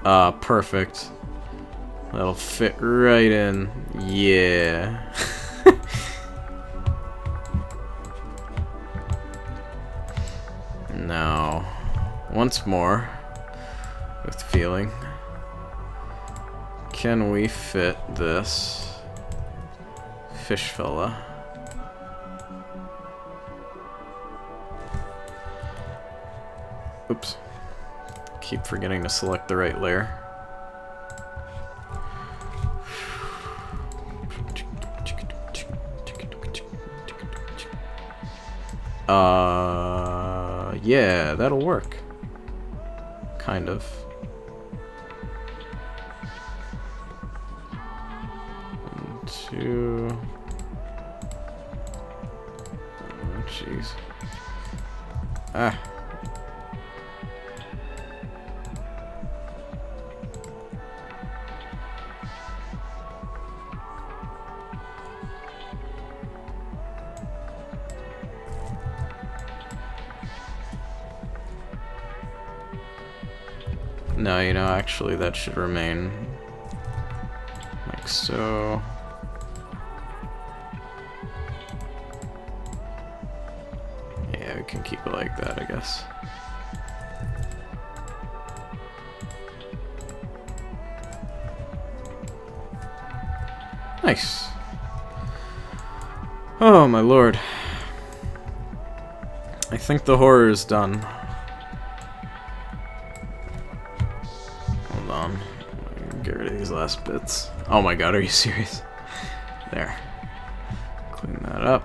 Ah, perfect. That'll fit right in. Yeah. Now, once more, with feeling, can we fit this fish fella? Oops. Keep forgetting to select the right layer. Yeah, that'll work. Kind of. One, 2. Oh, jeez. Ah. No, you know, actually that should remain like so. Yeah, we can keep it like that, I guess. Nice. Oh my lord. I think the horror is done. Hold on. Get rid of these last bits. Oh my god, are you serious? There. Clean that up.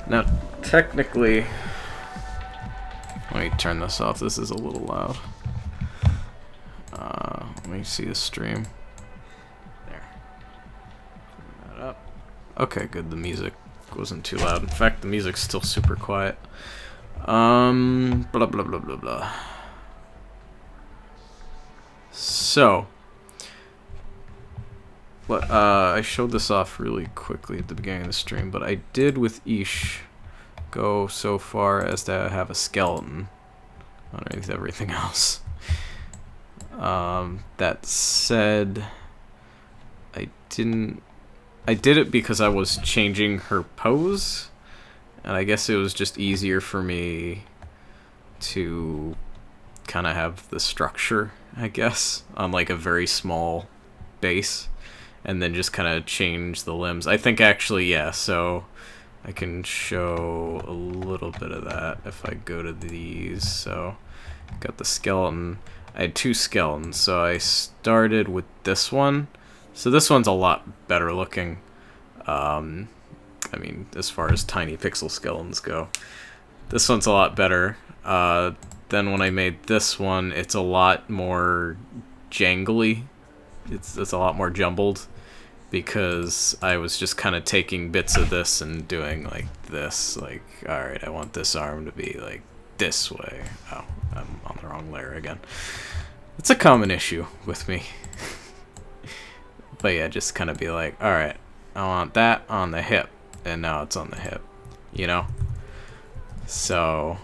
Now, technically... Let me turn this off. This is a little loud. Let me see the stream. There. Clean that up. Okay, good. The music wasn't too loud. In fact, the music's still super quiet. Blah blah blah blah blah. So, what I showed this off really quickly at the beginning of the stream, but I did with Ish go so far as to have a skeleton underneath everything else. That said, I did it because I was changing her pose, and I guess it was just easier for me to kind of have the structure, I guess, on like a very small base, and then just kind of change the limbs. I think actually, yeah, so I can show a little bit of that if I go to these. So, got the skeleton. I had two skeletons, so I started with this one. So this one's a lot better looking. I mean, as far as tiny pixel skeletons go. This one's a lot better. Then when I made this one, it's a lot more jangly. It's a lot more jumbled, because I was just kind of taking bits of this and doing like this. Like, alright, I want this arm to be like this way. Oh, I'm on the wrong layer again. It's a common issue with me. But yeah, just kind of be like, alright, I want that on the hip, and now it's on the hip, you know? So,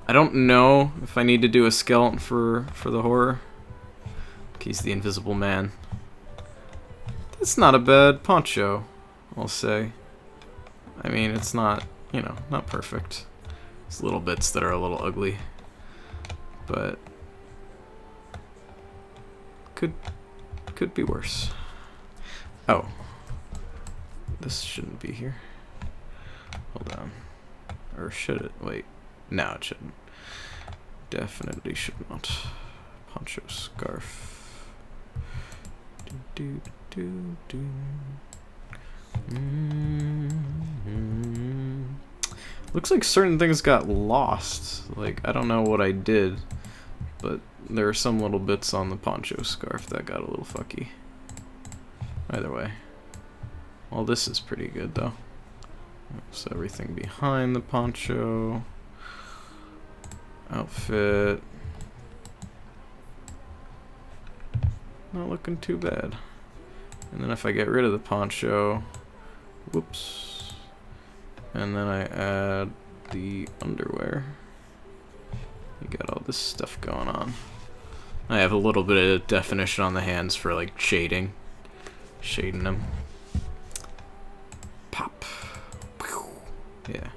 I don't know if I need to do a skeleton for the horror. He's the Invisible Man. It's not a bad poncho, I'll say. I mean, it's not, you know, not perfect. There's little bits that are a little ugly. But could be worse. Oh. This shouldn't be here. Hold on. Or should it? Wait. No, it shouldn't. Definitely should not. Poncho scarf. Do, do, do, do. Looks like certain things got lost. Like, I don't know what I did, but there are some little bits on the poncho scarf that got a little fucky. Either way. Well, this is pretty good, though. So everything behind the poncho. Outfit. Not looking too bad. And then if I get rid of the poncho, whoops, and then I add the underwear, you got all this stuff going on. I have a little bit of definition on the hands for like shading them. Pop. Yeah.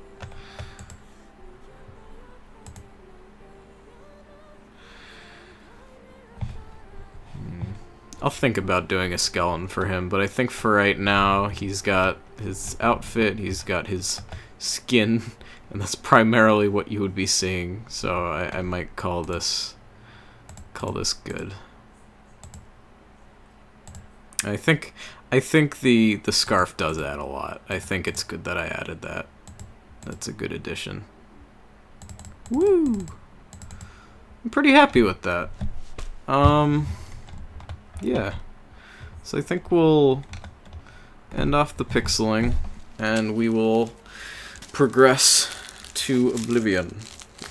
I'll think about doing a skeleton for him, but I think for right now, he's got his outfit, he's got his skin, and that's primarily what you would be seeing, so I might call this good. I think the scarf does add a lot. I think it's good that I added that. That's a good addition. Woo! I'm pretty happy with that. Yeah. So I think we'll end off the pixeling, and we will progress to Oblivion.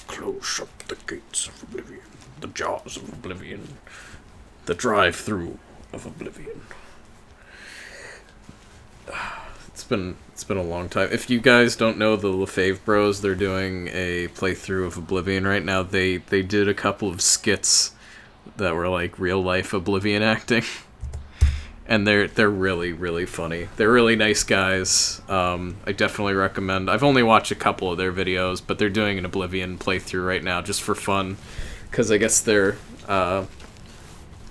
Close shut the gates of Oblivion, the jaws of Oblivion, the drive-through of Oblivion. It's been a long time. If you guys don't know the LaFave Bros, they're doing a playthrough of Oblivion right now. They did a couple of skits that were like real life Oblivion acting, and they're really, really funny. They're really nice guys. I definitely recommend. I've only watched a couple of their videos, but they're doing an Oblivion playthrough right now just for fun, because I guess their other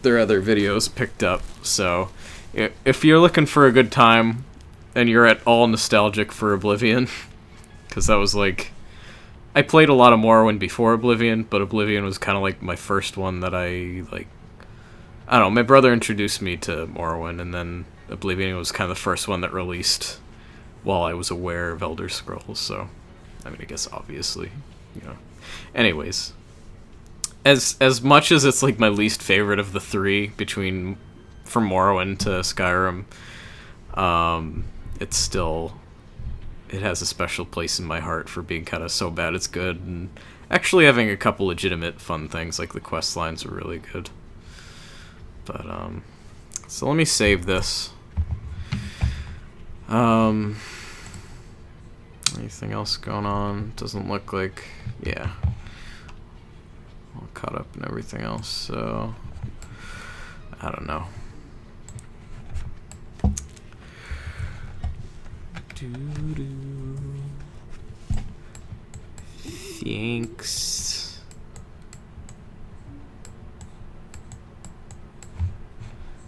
videos picked up. So if you're looking for a good time, and you're at all nostalgic for Oblivion, because that was like, I played a lot of Morrowind before Oblivion, but Oblivion was kind of like my first one that I like. I don't know. My brother introduced me to Morrowind, and then Oblivion was kind of the first one that released while I was aware of Elder Scrolls. So, I mean, I guess obviously, you know. Anyways, as much as it's like my least favorite of the three between from Morrowind to Skyrim, it's still, it has a special place in my heart for being kind of so bad it's good, and actually having a couple legitimate fun things, like the quest lines are really good. But, so let me save this. Anything else going on? Doesn't look like, yeah. All caught up and everything else, so I don't know. Thanks.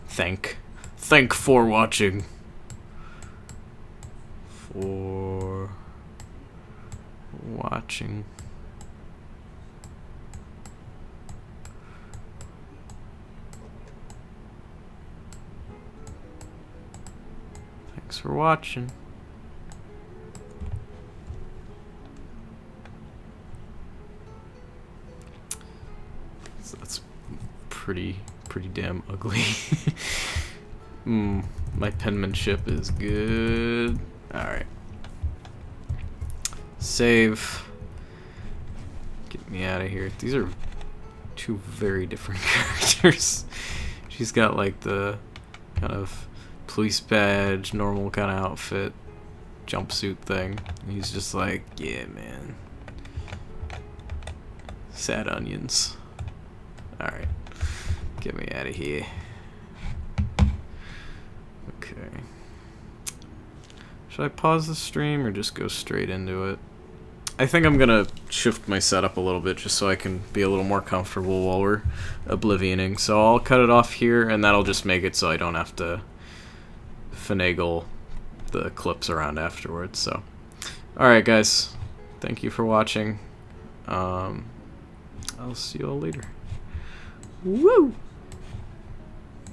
Thank for watching. For watching. Thanks for watching. So that's pretty damn ugly. My penmanship is good. Alright. Save. Get me out of here. These are two very different characters. She's got like the kind of police badge, normal kind of outfit, jumpsuit thing. And he's just like, yeah, man. Sad onions. Alright. Get me out of here. Okay. Should I pause the stream or just go straight into it? I think I'm gonna shift my setup a little bit just so I can be a little more comfortable while we're Oblivioning. So I'll cut it off here, and that'll just make it so I don't have to finagle the clips around afterwards. So, alright guys, thank you for watching. I'll see you all later. Woo!